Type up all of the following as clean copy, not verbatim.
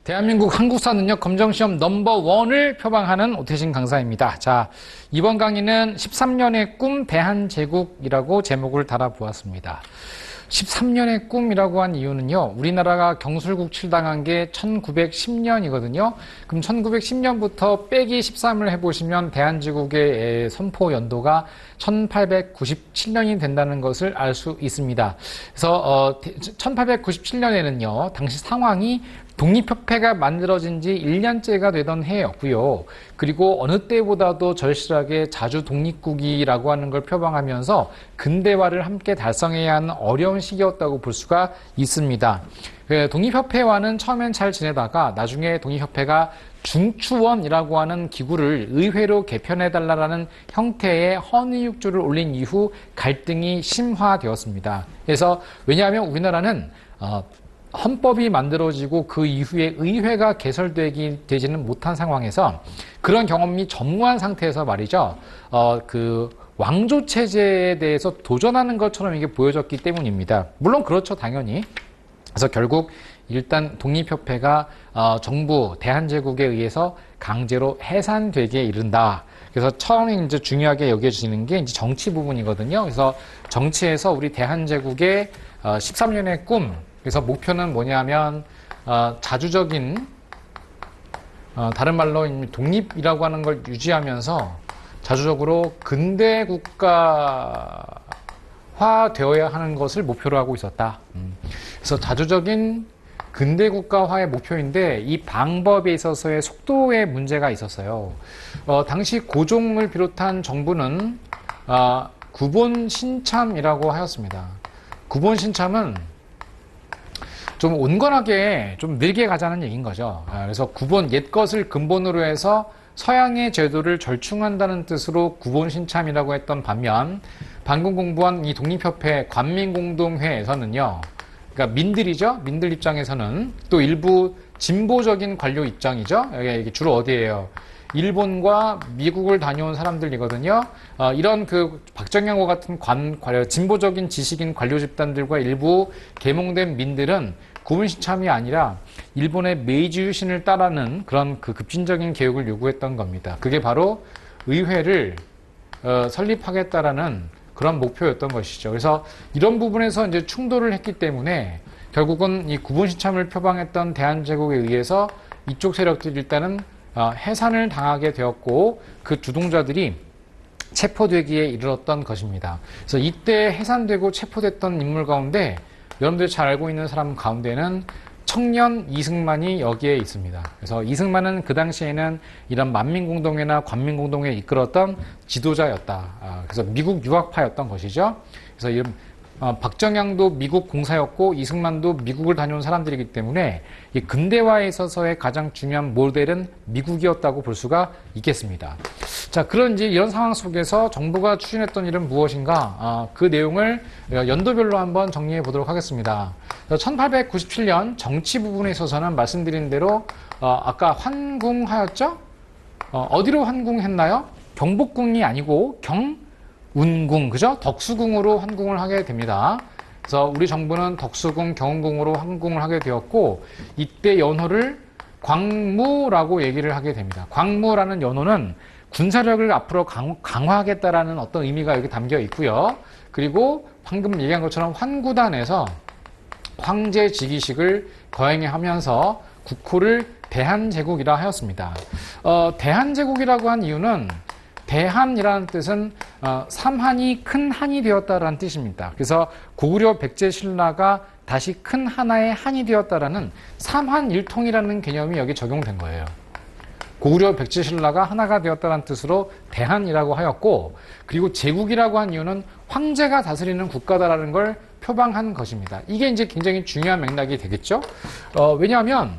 대한민국 한국사능력 검정시험 넘버1을 표방하는 오태신 강사입니다. 자, 이번 강의는 13년의 꿈 대한제국이라고 제목을 달아보았습니다. 13년의 꿈이라고 한 이유는요, 우리나라가 경술국 출당한 게 1910년이거든요. 그럼 1910년부터 빼기 13을 해보시면 대한제국의 선포 연도가 1897년이 된다는 것을 알 수 있습니다. 그래서 1897년에는요, 당시 상황이 독립협회가 만들어진 지 1년째가 되던 해였고요. 그리고 어느 때보다도 절실하게 자주 독립국이라고 하는 걸 표방하면서 근대화를 함께 달성해야 하는 어려운 시기였다고 볼 수가 있습니다. 독립협회와는 처음엔 잘 지내다가 나중에 독립협회가 중추원이라고 하는 기구를 의회로 개편해달라는 형태의 헌의육조를 올린 이후 갈등이 심화되었습니다. 그래서 왜냐하면 우리나라는 헌법이 만들어지고 그 이후에 의회가 개설되지는 못한 상황에서 그런 경험이 전무한 상태에서 말이죠. 왕조 체제에 대해서 도전하는 것처럼 이게 보여졌기 때문입니다. 물론 그렇죠, 당연히. 그래서 결국 일단 독립협회가 정부 대한제국에 의해서 강제로 해산되게 이른다. 그래서 처음에 이제 중요하게 여겨지는 게 이제 정치 부분이거든요. 그래서 정치에서 우리 대한제국의 13년의 꿈. 그래서 목표는 뭐냐면 자주적인 다른 말로 독립이라고 하는 걸 유지하면서 자주적으로 근대 국가화 되어야 하는 것을 목표로 하고 있었다. 그래서 자주적인 근대 국가화의 목표인데 이 방법에 있어서의 속도에 문제가 있었어요. 당시 고종을 비롯한 정부는 구본 신참이라고 하였습니다. 구본 신참은 좀 온건하게 좀 느리게 가자는 얘기인 거죠. 그래서 구본, 옛 것을 근본으로 해서 서양의 제도를 절충한다는 뜻으로 구본 신참이라고 했던 반면 방금 공부한 이 독립협회 관민공동회에서는요, 그러니까 민들이죠. 민들 입장에서는 또 일부 진보적인 관료 입장이죠. 여기 주로 어디예요? 일본과 미국을 다녀온 사람들이거든요. 이런 박정희와 같은 진보적인 지식인 관료 집단들과 일부 계몽된 민들은 구본신참이 아니라 일본의 메이지 유신을 따르는 그런 급진적인 개혁을 요구했던 겁니다. 그게 바로 의회를 설립하겠다라는 그런 목표였던 것이죠. 그래서 이런 부분에서 이제 충돌을 했기 때문에 결국은 이 구본신참을 표방했던 대한제국에 의해서 이쪽 세력들이 일단은 해산을 당하게 되었고 그 주동자들이 체포되기에 이르렀던 것입니다. 그래서 이때 해산되고 체포됐던 인물 가운데 여러분들이 잘 알고 있는 사람 가운데는 청년 이승만이 여기에 있습니다. 그래서 이승만은 그 당시에는 이런 만민공동회나 관민공동회에 이끌었던 지도자였다. 그래서 미국 유학파였던 것이죠. 그래서 이런 박정향도 미국 공사였고 이승만도 미국을 다녀온 사람들이기 때문에 이 근대화에 있어서의 가장 중요한 모델은 미국이었다고 볼 수가 있겠습니다. 자, 그런 이제 이런 상황 속에서 정부가 추진했던 일은 무엇인가? 그 내용을 연도별로 한번 정리해 보도록 하겠습니다. 1897년 정치 부분에 있어서는 말씀드린 대로 아까 환궁하였죠? 어디로 환궁했나요? 경복궁이 아니고 운궁, 그죠? 덕수궁으로 환궁을 하게 됩니다. 그래서 우리 정부는 덕수궁, 경운궁으로 환궁을 하게 되었고, 이때 연호를 광무라고 얘기를 하게 됩니다. 광무라는 연호는 군사력을 앞으로 강화하겠다라는 어떤 의미가 여기 담겨 있고요. 그리고 방금 얘기한 것처럼 환구단에서 황제 직위식을 거행하면서 국호를 대한제국이라 하였습니다. 대한제국이라고 한 이유는 대한이라는 뜻은 삼한이 큰 한이 되었다라는 뜻입니다. 그래서 고구려 백제 신라가 다시 큰 하나의 한이 되었다라는 삼한일통이라는 개념이 여기 적용된 거예요. 고구려 백제 신라가 하나가 되었다는 뜻으로 대한이라고 하였고, 그리고 제국이라고 한 이유는 황제가 다스리는 국가다라는 걸 표방한 것입니다. 이게 이제 굉장히 중요한 맥락이 되겠죠. 왜냐하면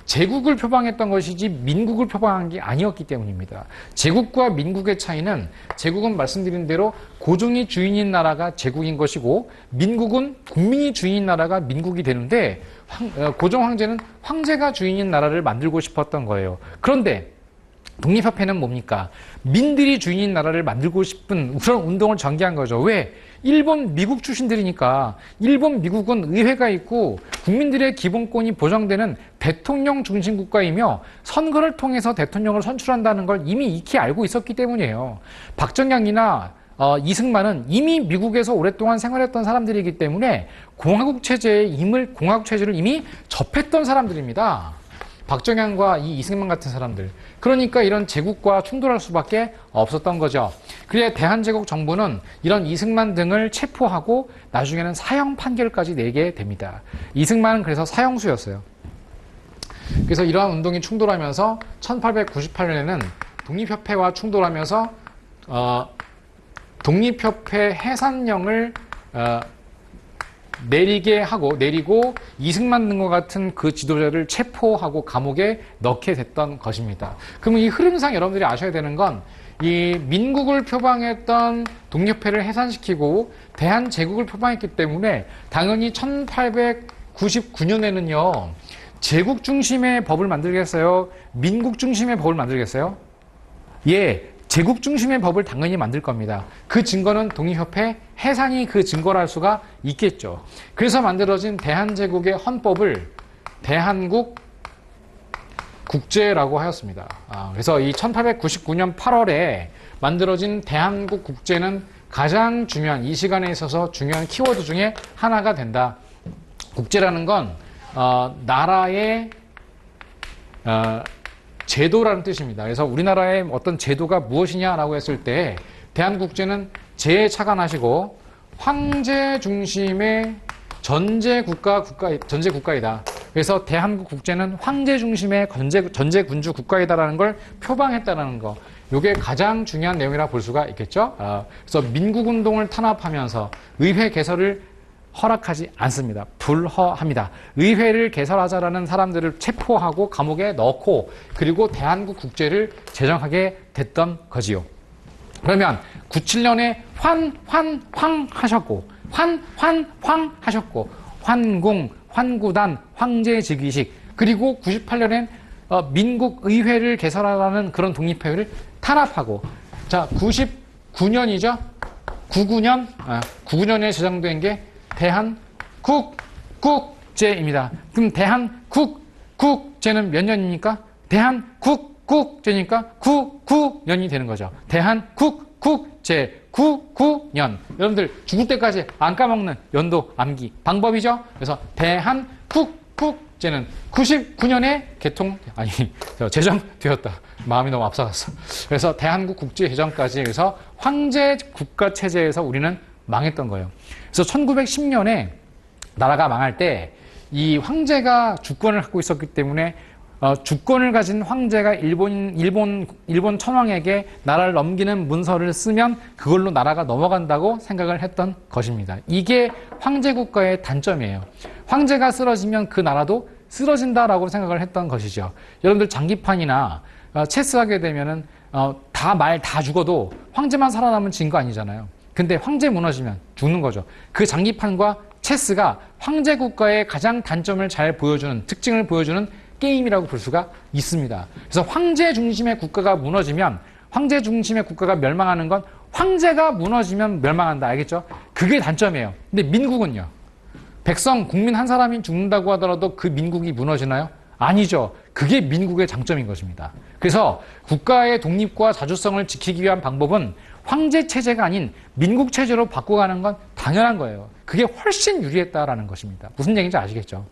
제국을 표방했던 것이지 민국을 표방한 게 아니었기 때문입니다. 제국과 민국의 차이는, 제국은 말씀드린 대로 고종이 주인인 나라가 제국인 것이고 민국은 국민이 주인인 나라가 민국이 되는데 고종 황제는 황제가 주인인 나라를 만들고 싶었던 거예요. 그런데 독립협회는 뭡니까? 민들이 주인인 나라를 만들고 싶은 그런 운동을 전개한 거죠. 왜? 일본, 미국 출신들이니까 일본, 미국은 의회가 있고 국민들의 기본권이 보장되는 대통령 중심 국가이며 선거를 통해서 대통령을 선출한다는 걸 이미 익히 알고 있었기 때문이에요. 박정양이나 이승만은 이미 미국에서 오랫동안 생활했던 사람들이기 때문에 공화국 체제를 이미 접했던 사람들입니다. 박정양과 이 이승만 같은 사람들. 그러니까 이런 제국과 충돌할 수밖에 없었던 거죠. 그래야 대한제국 정부는 이런 이승만 등을 체포하고 나중에는 사형 판결까지 내게 됩니다. 이승만은 그래서 사형수였어요. 그래서 이러한 운동이 충돌하면서 1898년에는 독립협회와 충돌하면서 독립협회 해산령을 내리고 이승만 등과 같은 그 지도자를 체포하고 감옥에 넣게 됐던 것입니다. 그러면 이 흐름상 여러분들이 아셔야 되는 건 이 민국을 표방했던 독립협회를 해산시키고 대한제국을 표방했기 때문에 당연히 1899년에는요 제국 중심의 법을 만들겠어요? 민국 중심의 법을 만들겠어요? 예, 제국 중심의 법을 당연히 만들 겁니다. 그 증거는 독립협회 해산이 그 증거를 할 수가 있겠죠. 그래서 만들어진 대한제국의 헌법을 대한국 국제라고 하였습니다. 그래서 이 1899년 8월에 만들어진 대한국 국제는 가장 중요한, 이 시간에 있어서 중요한 키워드 중에 하나가 된다. 국제라는 건 나라의 제도라는 뜻입니다. 그래서 우리나라의 어떤 제도가 무엇이냐라고 했을 때 대한국제는 재차관하시고 황제 중심의 전제국가이다. 그래서 대한국 국제는 황제 중심의 전제군주 국가이다라는 걸 표방했다는 거. 이게 가장 중요한 내용이라 볼 수가 있겠죠. 그래서 민국운동을 탄압하면서 의회 개설을 허락하지 않습니다. 불허합니다. 의회를 개설하자라는 사람들을 체포하고 감옥에 넣고 그리고 대한국 국제를 제정하게 됐던 거지요. 그러면 97년에 황 하셨고 환공, 환구단, 황제즉위식 그리고 98년엔 민국 의회를 개설하라는 그런 독립회의를 탄압하고 자 99년이죠. 99년에 제정된 게 대한국제입니다. 그럼 대한국제는 몇 년입니까? 대한국제니까 99년이 되는 거죠. 대한국제 99년. 여러분들 죽을 때까지 안 까먹는 연도 암기 방법이죠. 그래서 대한국제는 99년에 제정되었다. 마음이 너무 앞서갔어. 그래서 대한국 국제 제정까지 해서 황제 국가 체제에서 우리는 망했던 거예요. 그래서 1910년에 나라가 망할 때 이 황제가 주권을 갖고 있었기 때문에 주권을 가진 황제가 일본 천황에게 나라를 넘기는 문서를 쓰면 그걸로 나라가 넘어간다고 생각을 했던 것입니다. 이게 황제 국가의 단점이에요. 황제가 쓰러지면 그 나라도 쓰러진다라고 생각을 했던 것이죠. 여러분들 장기판이나 체스하게 되면은 다 죽어도 황제만 살아남은 진 거 아니잖아요. 근데 황제 무너지면 죽는 거죠. 그 장기판과 체스가 황제 국가의 가장 단점을 잘 보여주는, 특징을 보여주는 게임이라고 볼 수가 있습니다. 그래서 황제 중심의 국가가 무너지면, 황제 중심의 국가가 멸망하는 건 황제가 무너지면 멸망한다. 알겠죠? 그게 단점이에요. 근데 민국은요? 백성, 국민 한 사람이 죽는다고 하더라도 그 민국이 무너지나요? 아니죠. 그게 민국의 장점인 것입니다. 그래서 국가의 독립과 자주성을 지키기 위한 방법은 황제 체제가 아닌 민국 체제로 바꿔가는 건 당연한 거예요. 그게 훨씬 유리했다라는 것입니다. 무슨 얘기인지 아시겠죠?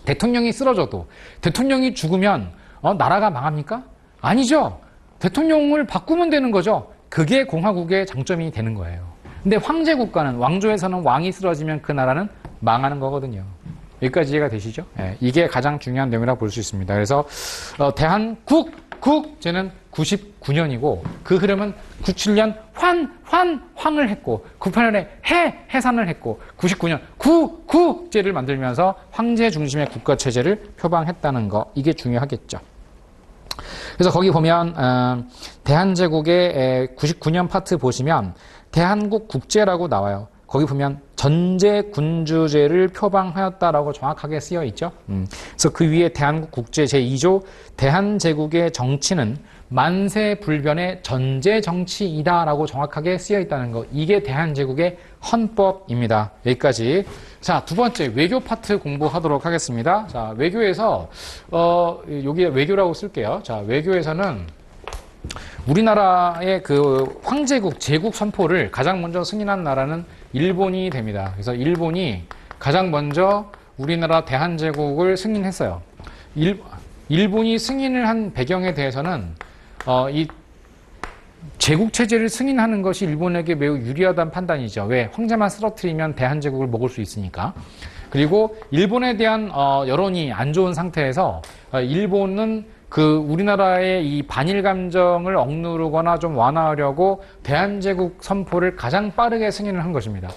대통령이 쓰러져도 대통령이 죽으면 나라가 망합니까? 아니죠. 대통령을 바꾸면 되는 거죠. 그게 공화국의 장점이 되는 거예요. 근데 황제 국가는, 왕조에서는 왕이 쓰러지면 그 나라는 망하는 거거든요. 여기까지 이해가 되시죠? 네, 이게 가장 중요한 내용이라고 볼 수 있습니다. 그래서 대한국제는 99년이고 그 흐름은 97년 황을 했고 98년에 해산을 했고 99년 국제를 만들면서 황제 중심의 국가 체제를 표방했다는 거, 이게 중요하겠죠. 그래서 거기 보면 대한제국의 99년 파트 보시면 대한국 국제라고 나와요. 거기 보면 전제군주제를 표방하였다라고 정확하게 쓰여 있죠. 그래서 그 위에 대한국 국제 제2조 대한제국의 정치는 만세불변의 전제정치이다라고 정확하게 쓰여 있다는 거. 이게 대한제국의 헌법입니다. 여기까지. 자, 두 번째 외교 파트 공부하도록 하겠습니다. 자, 외교에서 여기 외교라고 쓸게요. 자, 외교에서는 우리나라의 그 황제국, 제국 선포를 가장 먼저 승인한 나라는 일본이 됩니다. 그래서 일본이 가장 먼저 우리나라 대한제국을 승인했어요. 일본이 승인을 한 배경에 대해서는 이 제국체제를 승인하는 것이 일본에게 매우 유리하다는 판단이죠. 왜? 황제만 쓰러뜨리면 대한제국을 먹을 수 있으니까. 그리고 일본에 대한 여론이 안 좋은 상태에서 일본은 그 우리나라의 이 반일 감정을 억누르거나 좀 완화하려고 대한제국 선포를 가장 빠르게 승인을 한 것입니다.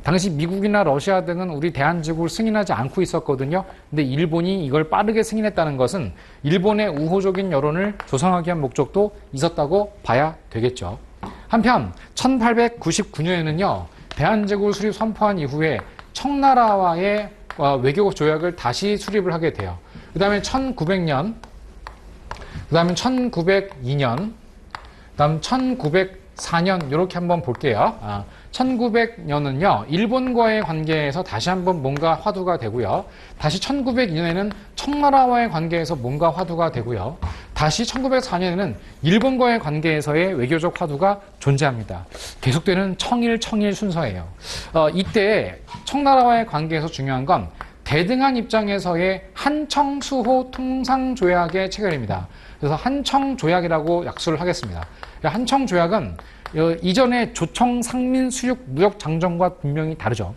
당시 미국이나 러시아 등은 우리 대한제국을 승인하지 않고 있었거든요. 근데 일본이 이걸 빠르게 승인했다는 것은 일본의 우호적인 여론을 조성하기 위한 목적도 있었다고 봐야 되겠죠. 한편 1899년에는요. 대한제국을 수립 선포한 이후에 청나라와의 외교 조약을 다시 수립을 하게 돼요. 그 다음에 1900년, 그 다음에 1902년, 그 다음 1904년 이렇게 한번 볼게요. 1900년은요, 일본과의 관계에서 다시 한번 뭔가 화두가 되고요. 다시 1902년에는 청나라와의 관계에서 뭔가 화두가 되고요. 다시 1904년에는 일본과의 관계에서의 외교적 화두가 존재합니다. 계속되는 청일 순서예요. 이때 청나라와의 관계에서 중요한 건 대등한 입장에서의 한청수호 통상조약의 체결입니다. 그래서 한청조약이라고 약수를 하겠습니다. 한청조약은 이전에 조청 상민 수육 무역 장정과 분명히 다르죠.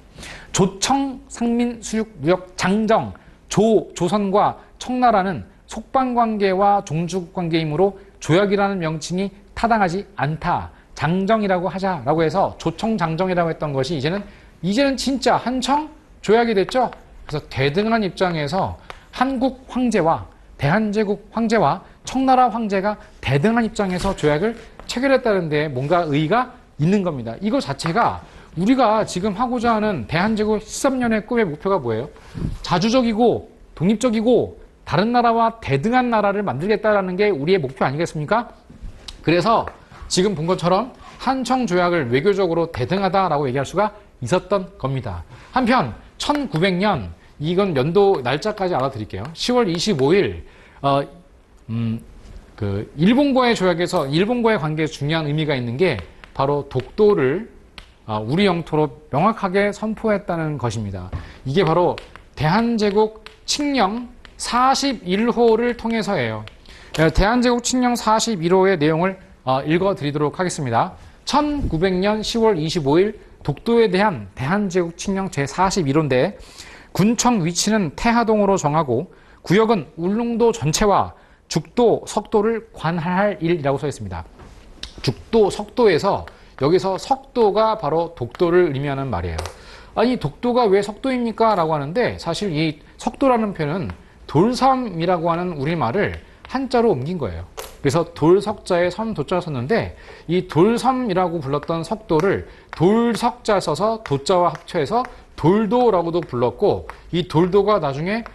조청 상민 수육 무역 장정 조선과 청나라는 속방 관계와 종주국 관계이므로 조약이라는 명칭이 타당하지 않다. 장정이라고 하자라고 해서 조청 장정이라고 했던 것이 이제는 진짜 한청 조약이 됐죠. 그래서 대등한 입장에서 한국 황제와 대한제국 황제와 청나라 황제가 대등한 입장에서 조약을 체결했다는 데 뭔가 의의가 있는 겁니다. 이거 자체가 우리가 지금 하고자 하는 대한제국 13년의 꿈의 목표가 뭐예요? 자주적이고 독립적이고 다른 나라와 대등한 나라를 만들겠다라는 게 우리의 목표 아니겠습니까? 그래서 지금 본 것처럼 한청조약을 외교적으로 대등하다라고 얘기할 수가 있었던 겁니다. 한편 1900년 이건 연도 날짜까지 알아드릴게요. 10월 25일 일본과의 조약에서 일본과의 관계에 중요한 의미가 있는 게 바로 독도를 우리 영토로 명확하게 선포했다는 것입니다. 이게 바로 대한제국 칙령 41호를 통해서예요. 대한제국 칙령 41호의 내용을 읽어드리도록 하겠습니다. 1900년 10월 25일 독도에 대한 대한제국 칙령 제41호인데 군청 위치는 태하동으로 정하고 구역은 울릉도 전체와 죽도, 석도를 관할 일이라고 써 있습니다. 죽도, 석도에서 여기서 석도가 바로 독도를 의미하는 말이에요. 아니 독도가 왜 석도입니까? 라고 하는데 사실 이 석도라는 표현은 돌섬이라고 하는 우리말을 한자로 옮긴 거예요. 그래서 돌석자에 섬도자를 썼는데 이 돌섬이라고 불렀던 석도를 돌석자 써서 도자와 합쳐서 돌도라고도 불렀고 이 돌도가 나중에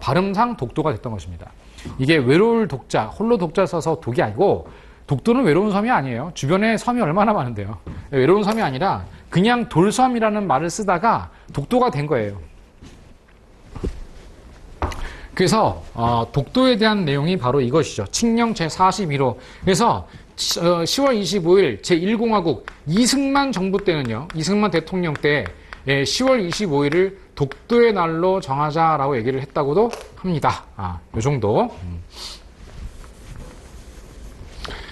발음상 독도가 됐던 것입니다. 이게 외로울 독자, 홀로 독자 써서 독이 아니고 독도는 외로운 섬이 아니에요. 주변에 섬이 얼마나 많은데요. 외로운 섬이 아니라 그냥 돌섬이라는 말을 쓰다가 독도가 된 거예요. 그래서 독도에 대한 내용이 바로 이것이죠. 칙령 제41호. 그래서 10월 25일 제1공화국 이승만 정부 때는요. 이승만 대통령 때 10월 25일을 독도의 날로 정하자라고 얘기를 했다고도 합니다. 요 정도.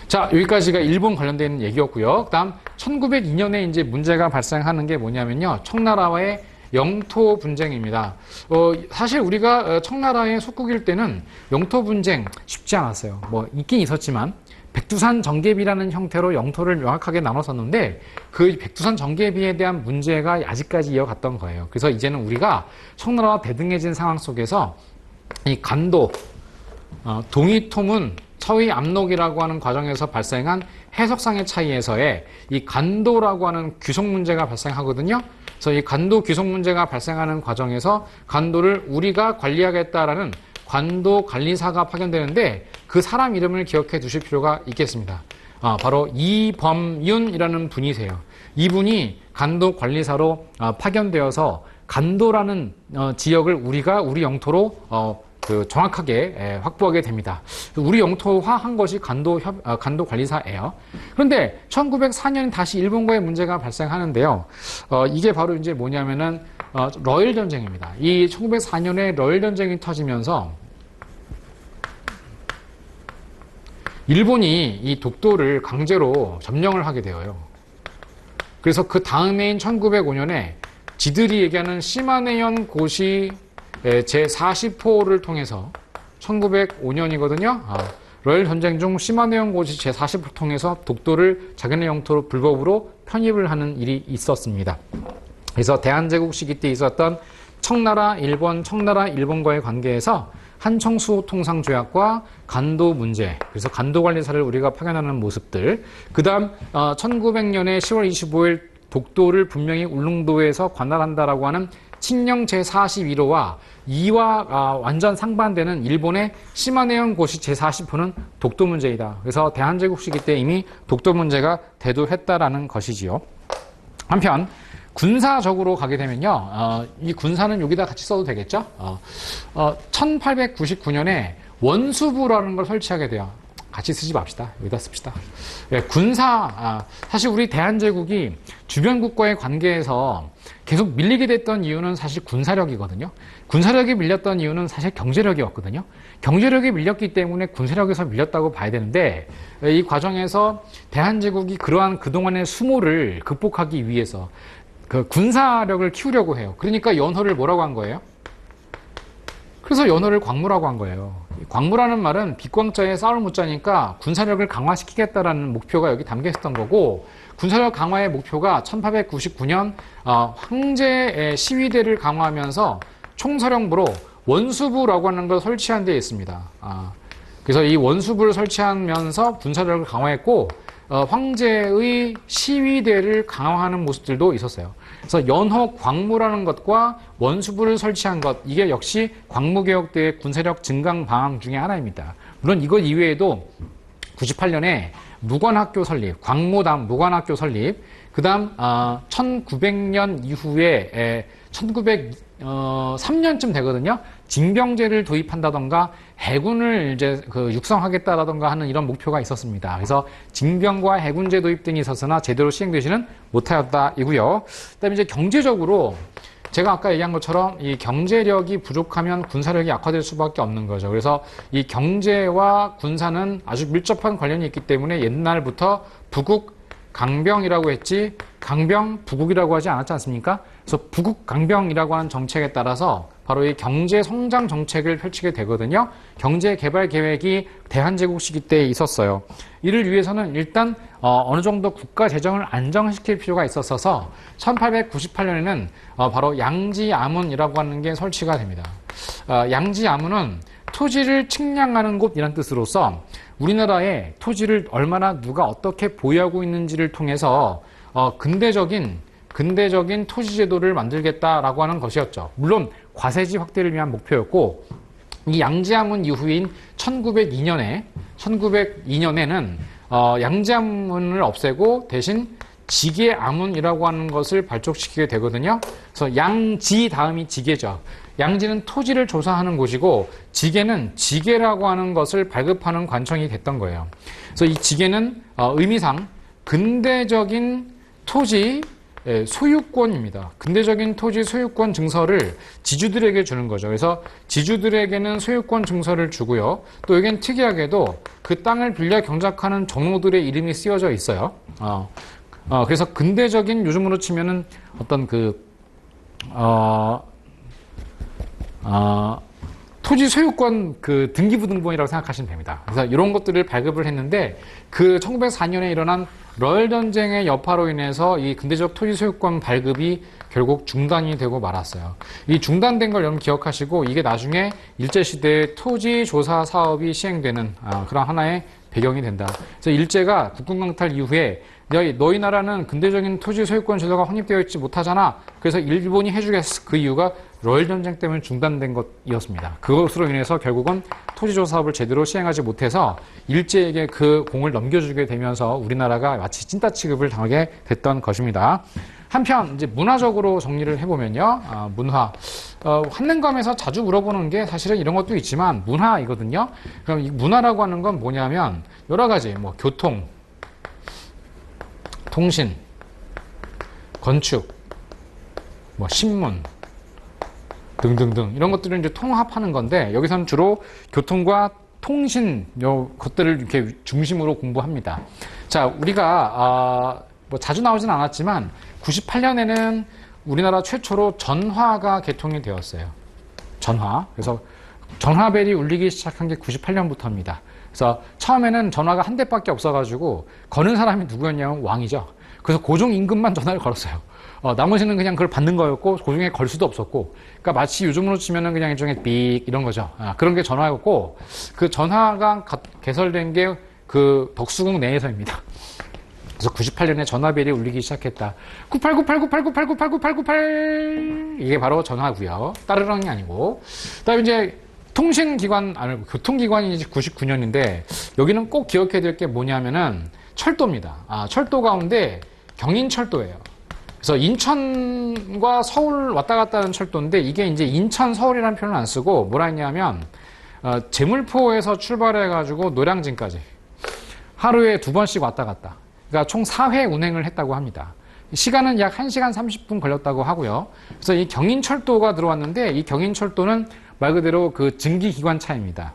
자, 여기까지가 일본 관련된 얘기였고요. 그다음 1902년에 이제 문제가 발생하는 게 뭐냐면요. 청나라와의 영토 분쟁입니다. 사실 우리가 청나라의 속국일 때는 영토 분쟁 쉽지 않았어요. 뭐 있긴 있었지만 백두산 정계비라는 형태로 영토를 명확하게 나눴었는데 그 백두산 정계비에 대한 문제가 아직까지 이어갔던 거예요. 그래서 이제는 우리가 청나라와 대등해진 상황 속에서 이 간도, 동이토문, 서위 압록이라고 하는 과정에서 발생한 해석상의 차이에서의 이 간도라고 하는 규속 문제가 발생하거든요. 그래서 이 간도 규속 문제가 발생하는 과정에서 간도를 우리가 관리하겠다라는 관도 관리사가 파견되는데 그 사람 이름을 기억해 두실 필요가 있겠습니다. 바로 이범윤이라는 분이세요. 이분이 간도 관리사로 파견되어서 간도라는 지역을 우리 영토로 정확하게 확보하게 됩니다. 우리 영토화한 것이 간도 관리사예요. 그런데 1904년 다시 일본과의 문제가 발생하는데요. 이게 바로 이제 뭐냐면은 러일 전쟁입니다. 이 1904년에 러일 전쟁이 터지면서 일본이 이 독도를 강제로 점령을 하게 되어요. 그래서 그 다음해인 1905년에 지들이 얘기하는 시마네현 고시 제40호를 통해서 1905년이거든요. 러일 전쟁 중 시마네현 고시 제40호를 통해서 독도를 자기네 영토로 불법으로 편입을 하는 일이 있었습니다. 그래서 대한제국 시기 때 있었던 청나라 일본과의 관계에서 한청수통상조약과 간도 문제, 그래서 간도관리사를 우리가 파견하는 모습들, 그 다음 1900년에 10월 25일 독도를 분명히 울릉도에서 관할한다라고 하는 칙령 제41호와 이와 완전 상반되는 일본의 시마네현 고시 제40호는 독도 문제이다. 그래서 대한제국 시기 때 이미 독도 문제가 대두했다라는 것이지요. 한편 군사적으로 가게 되면요, 이 군사는 여기다 같이 써도 되겠죠? 1899년에 원수부라는 걸 설치하게 돼요. 같이 쓰지 맙시다. 여기다 씁시다. 예, 사실 우리 대한제국이 주변국과의 관계에서 계속 밀리게 됐던 이유는 사실 군사력이거든요. 군사력이 밀렸던 이유는 사실 경제력이었거든요. 경제력이 밀렸기 때문에 군사력에서 밀렸다고 봐야 되는데, 이 과정에서 대한제국이 그러한 그동안의 수모를 극복하기 위해서 그 군사력을 키우려고 해요. 그러니까 연호를 뭐라고 한 거예요? 그래서 연호를 광무라고 한 거예요. 광무라는 말은 빛광자에 쌀을 묻자니까 군사력을 강화시키겠다라는 목표가 여기 담겨 있었던 거고, 군사력 강화의 목표가 1899년 황제의 시위대를 강화하면서 총사령부로 원수부라고 하는 걸 설치한 데 있습니다. 그래서 이 원수부를 설치하면서 군사력을 강화했고, 황제의 시위대를 강화하는 모습들도 있었어요. 그래서 연호 광무라는 것과 원수부를 설치한 것, 이게 역시 광무개혁 때의 군사력 증강 방안 중에 하나입니다. 물론 이것 이외에도 98년에 무관학교 설립, 광무담 무관학교 설립, 그 다음 1900년 이후에 1903년쯤 되거든요. 징병제를 도입한다던가 해군을 이제 육성하겠다라던가 하는 이런 목표가 있었습니다. 그래서 징병과 해군제 도입 등이 있었으나 제대로 시행되지는 못하였다 이고요. 그다음에 이제 경제적으로 제가 아까 얘기한 것처럼 이 경제력이 부족하면 군사력이 약화될 수밖에 없는 거죠. 그래서 이 경제와 군사는 아주 밀접한 관련이 있기 때문에 옛날부터 부국 강병이라고 했지 강병 부국이라고 하지 않았지 않습니까? 그래서 부국 강병이라고 하는 정책에 따라서 바로 이 경제 성장 정책을 펼치게 되거든요. 경제 개발 계획이 대한제국 시기 때 있었어요. 이를 위해서는 일단 어느 정도 국가 재정을 안정시킬 필요가 있었어서 1898년에는 바로 양지아문이라고 하는 게 설치가 됩니다. 양지아문은 토지를 측량하는 곳이란 뜻으로서 우리나라의 토지를 얼마나 누가 어떻게 보유하고 있는지를 통해서 근대적인 토지 제도를 만들겠다라고 하는 것이었죠. 물론 과세지 확대를 위한 목표였고, 이 양지아문 이후인 1902년에는 양지아문을 없애고 대신 지계아문이라고 하는 것을 발족시키게 되거든요. 그래서 양지 다음이 지계죠. 양지는 토지를 조사하는 곳이고, 지계는 지계라고 하는 것을 발급하는 관청이 됐던 거예요. 그래서 이 지계는 의미상 근대적인 토지 소유권입니다. 근대적인 토지 소유권 증서를 지주들에게 주는 거죠. 그래서 지주들에게는 소유권 증서를 주고요. 또 여기는 특이하게도 그 땅을 빌려 경작하는 종로들의 이름이 쓰여져 있어요. 그래서 근대적인, 요즘으로 치면은 어떤 토지 소유권 등기부등본이라고 생각하시면 됩니다. 그래서 이런 것들을 발급을 했는데, 1904년에 일어난 러일 전쟁의 여파로 인해서 이 근대적 토지 소유권 발급이 결국 중단이 되고 말았어요. 이 중단된 걸 여러분 기억하시고, 이게 나중에 일제시대에 토지 조사 사업이 시행되는 그런 하나의 배경이 된다. 그래서 일제가 국군 강탈 이후에 너희 나라는 근대적인 토지 소유권 제도가 확립되어 있지 못하잖아. 그래서 일본이 해주겠어. 그 이유가 러일 전쟁 때문에 중단된 것이었습니다. 그것으로 인해서 결국은 토지조 사업을 제대로 시행하지 못해서 일제에게 그 공을 넘겨주게 되면서 우리나라가 마치 찐따 취급을 당하게 됐던 것입니다. 한편 이제 문화적으로 정리를 해보면요, 문화. 한능검에서 자주 물어보는 게 사실은 이런 것도 있지만 문화이거든요. 그럼 이 문화라고 하는 건 뭐냐면 여러 가지 뭐 교통, 통신, 건축, 뭐 신문 등등등 이런 것들을 이제 통합하는 건데 여기서는 주로 교통과 통신 요 것들을 이렇게 중심으로 공부합니다. 자, 우리가 뭐 자주 나오진 않았지만 98년에는 우리나라 최초로 전화가 개통이 되었어요. 전화. 그래서 전화벨이 울리기 시작한 게 98년부터입니다. 그래서 처음에는 전화가 한 대밖에 없어가지고 거는 사람이 누구였냐면 왕이죠. 그래서 고종 임금만 전화를 걸었어요. 나머지는 그냥 그걸 받는 거였고 고종에 걸 수도 없었고, 그러니까 마치 요즘으로 치면은 그냥 일종의 삑 이런 거죠. 그런 게 전화였고, 그 전화가 개설된 게 그 덕수궁 내에서입니다. 그래서 98년에 전화벨이 울리기 시작했다. 989898989898 이게 바로 전화고요. 따르릉이 아니고. 그다음에 이제 교통기관이 이제 99년인데 여기는 꼭 기억해야 될 게 뭐냐면은 철도입니다. 철도 가운데 경인철도예요. 그래서 인천과 서울 왔다 갔다 하는 철도인데 이게 이제 인천 서울이라는 표현을 안 쓰고 뭐라 했냐면 제물포에서 출발해가지고 노량진까지 하루에 2번씩 왔다 갔다. 그러니까 총 4회 운행을 했다고 합니다. 시간은 약 1시간 30분 걸렸다고 하고요. 그래서 이 경인철도가 들어왔는데 이 경인철도는 말 그대로 그 증기기관차입니다.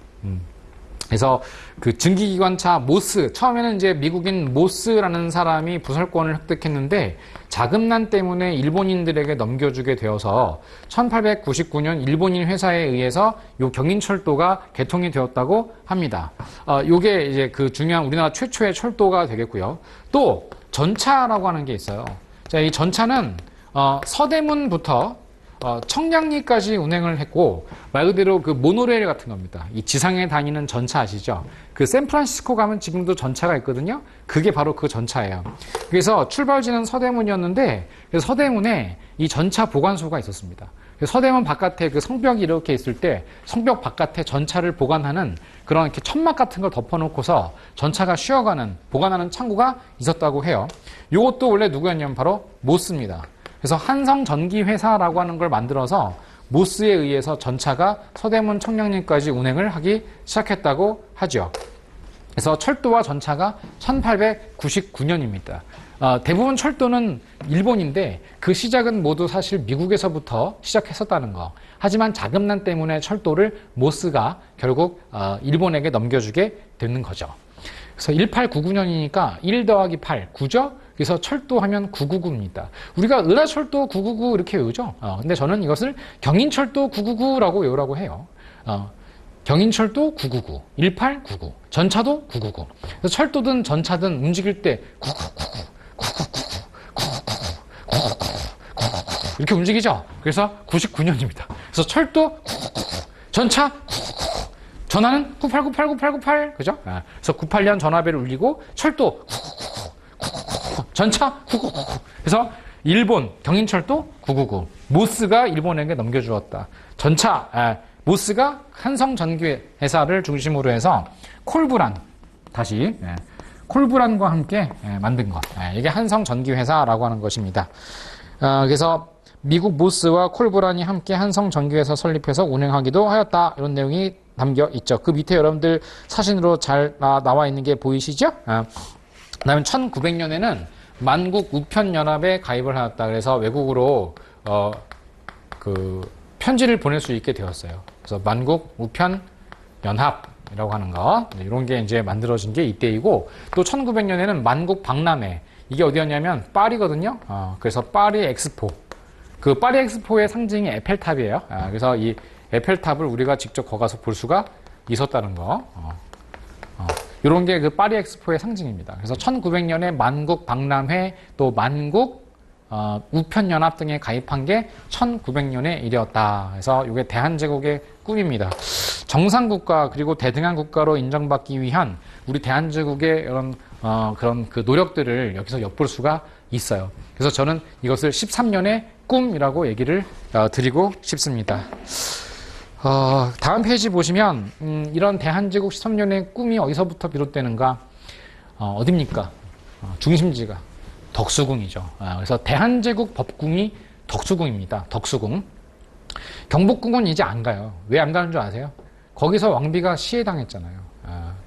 그래서 그 증기기관차 모스, 처음에는 이제 미국인 모스라는 사람이 부설권을 획득했는데 자금난 때문에 일본인들에게 넘겨주게 되어서 1899년 일본인 회사에 의해서 요 경인철도가 개통이 되었다고 합니다. 요게 이제 그 중요한 우리나라 최초의 철도가 되겠고요. 또 전차라고 하는 게 있어요. 자, 이 전차는 서대문부터 청량리까지 운행을 했고 말 그대로 그 모노레일 같은 겁니다. 이 지상에 다니는 전차 아시죠? 그 샌프란시스코 가면 지금도 전차가 있거든요. 그게 바로 그 전차예요. 그래서 출발지는 서대문이었는데 그래서 서대문에 이 전차 보관소가 있었습니다. 서대문 바깥에 그 성벽이 이렇게 있을 때 성벽 바깥에 전차를 보관하는 그런 이렇게 천막 같은 걸 덮어놓고서 전차가 쉬어가는 보관하는 창구가 있었다고 해요. 이것도 원래 누구였냐면 바로 모스입니다. 그래서 한성전기회사라고 하는 걸 만들어서 모스에 의해서 전차가 서대문 청량리까지 운행을 하기 시작했다고 하죠. 그래서 철도와 전차가 1899년입니다. 대부분 철도는 일본인데 그 시작은 모두 사실 미국에서부터 시작했었다는 거. 하지만 자금난 때문에 철도를 모스가 결국 일본에게 넘겨주게 되는 거죠. 그래서 1899년이니까 1 더하기 8, 9죠? 그래서 철도하면 999입니다. 우리가 을하철도 999 이렇게 외우죠? 근데 저는 이것을 경인철도 999라고 외우라고 해요. 경인철도 999, 1899, 전차도 999. 그래서 철도든 전차든 움직일 때 999, 999, 999, 999, 이렇게 움직이죠? 그래서 99년입니다. 그래서 철도 999, 전차 999, 전화는 98989898, 그죠? 그래서 98년 전화벨을 울리고 철도 999, 전차 999. 그래서 일본 경인철도 999. 모스가 일본에게 넘겨주었다. 전차 모스가 한성전기회사를 중심으로 해서 콜브란 다시 콜브란과 함께 만든 것. 이게 한성전기회사라고 하는 것입니다. 그래서 미국 모스와 콜브란이 함께 한성전기회사 설립해서 운행하기도 하였다. 이런 내용이 담겨 있죠. 그 밑에 여러분들 사진으로 잘 나와 있는 게 보이시죠? 그다음에 1900년에는 만국 우편연합에 가입을 하였다. 그래서 외국으로 그 편지를 보낼 수 있게 되었어요. 그래서 만국 우편연합이라고 하는 거, 이런 게 이제 만들어진 게 이때이고, 또 1900년에는 만국 박람회, 이게 어디였냐면 파리거든요. 그래서 파리 엑스포, 그 파리 엑스포의 상징이 에펠탑이에요. 그래서 이 에펠탑을 우리가 직접 거가서 볼 수가 있었다는 거. 이런 게 그 파리 엑스포의 상징입니다. 그래서 1900년에 만국 박람회, 또 만국 우편연합 등에 가입한 게 1900년의 일이었다. 그래서 이게 대한제국의 꿈입니다. 정상국가 그리고 대등한 국가로 인정받기 위한 우리 대한제국의 그런 그 노력들을 여기서 엿볼 수가 있어요. 그래서 저는 이것을 13년의 꿈이라고 얘기를 드리고 싶습니다. 다음 페이지 보시면 이런 대한제국 13년의 꿈이 어디서부터 비롯되는가? 어딥니까? 중심지가 덕수궁이죠. 그래서 대한제국 법궁이 덕수궁입니다. 덕수궁. 경복궁은 이제 안 가요. 왜 안 가는 줄 아세요? 거기서 왕비가 시해당했잖아요.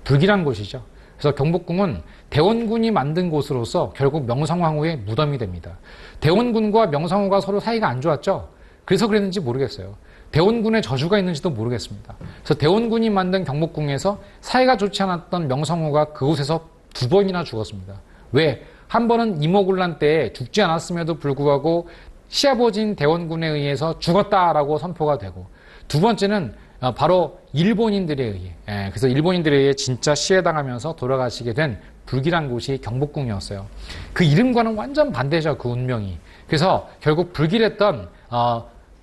불길한 곳이죠. 그래서 경복궁은 대원군이 만든 곳으로서 결국 명성황후의 무덤이 됩니다. 대원군과 명성황후가 서로 사이가 안 좋았죠. 그래서 그랬는지 모르겠어요. 대원군의 저주가 있는지도 모르겠습니다. 그래서 대원군이 만든 경복궁에서 사이가 좋지 않았던 명성황후가 그곳에서 2번이나 죽었습니다. 왜? 한 번은 이모군란 때 죽지 않았음에도 불구하고 시아버지인 대원군에 의해서 죽었다라고 선포가 되고, 두 번째는 바로 일본인들에 의해, 그래서 일본인들에 의해 진짜 시해당하면서 돌아가시게 된 불길한 곳이 경복궁이었어요. 그 이름과는 완전 반대죠, 그 운명이. 그래서 결국 불길했던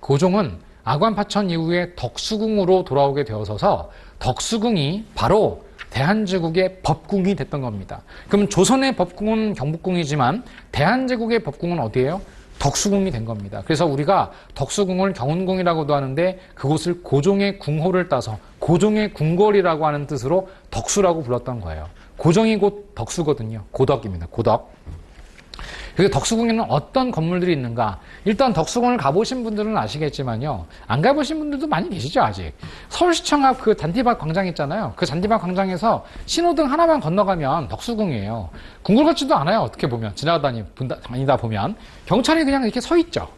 고종은 아관파천 이후에 덕수궁으로 돌아오게 되어서서 덕수궁이 바로 대한제국의 법궁이 됐던 겁니다. 그럼 조선의 법궁은 경복궁이지만 대한제국의 법궁은 어디예요? 덕수궁이 된 겁니다. 그래서 우리가 덕수궁을 경운궁이라고도 하는데 그곳을 고종의 궁호를 따서 고종의 궁궐이라고 하는 뜻으로 덕수라고 불렀던 거예요. 고종이 곧 덕수거든요. 고덕입니다. 고덕. 그래서 덕수궁에는 어떤 건물들이 있는가? 일단 덕수궁을 가보신 분들은 아시겠지만요. 안 가보신 분들도 많이 계시죠, 아직. 서울시청 앞 그 잔디밭 광장 있잖아요. 그 잔디밭 광장에서 신호등 하나만 건너가면 덕수궁이에요. 궁궐 같지도 않아요, 어떻게 보면. 다니다 보면. 경찰이 그냥 이렇게 서 있죠.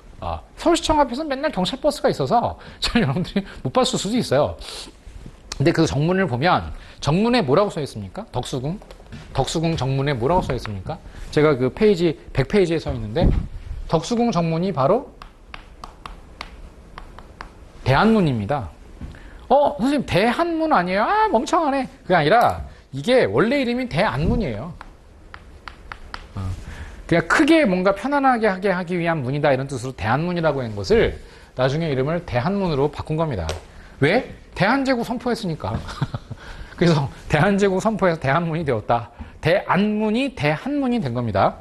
서울시청 앞에서 맨날 경찰 버스가 있어서 잘 여러분들이 못 봤을 수도 있어요. 근데 그 정문을 보면 정문에 뭐라고 써 있습니까? 덕수궁. 덕수궁 정문에 뭐라고 써 있습니까? 제가 그 페이지 100페이지에 써 있는데 덕수궁 정문이 바로 대한문입니다. 선생님 대한문 아니에요? 멍청하네. 그게 아니라 이게 원래 이름이 대안문이에요. 그냥 크게 뭔가 편안하게 하게 하기 위한 문이다 이런 뜻으로 대한문이라고 한 것을 나중에 이름을 대한문으로 바꾼 겁니다. 왜? 대한제국 선포했으니까. 그래서 대한제국 선포해서 대한문이 되었다. 대안문이 대한문이 된 겁니다.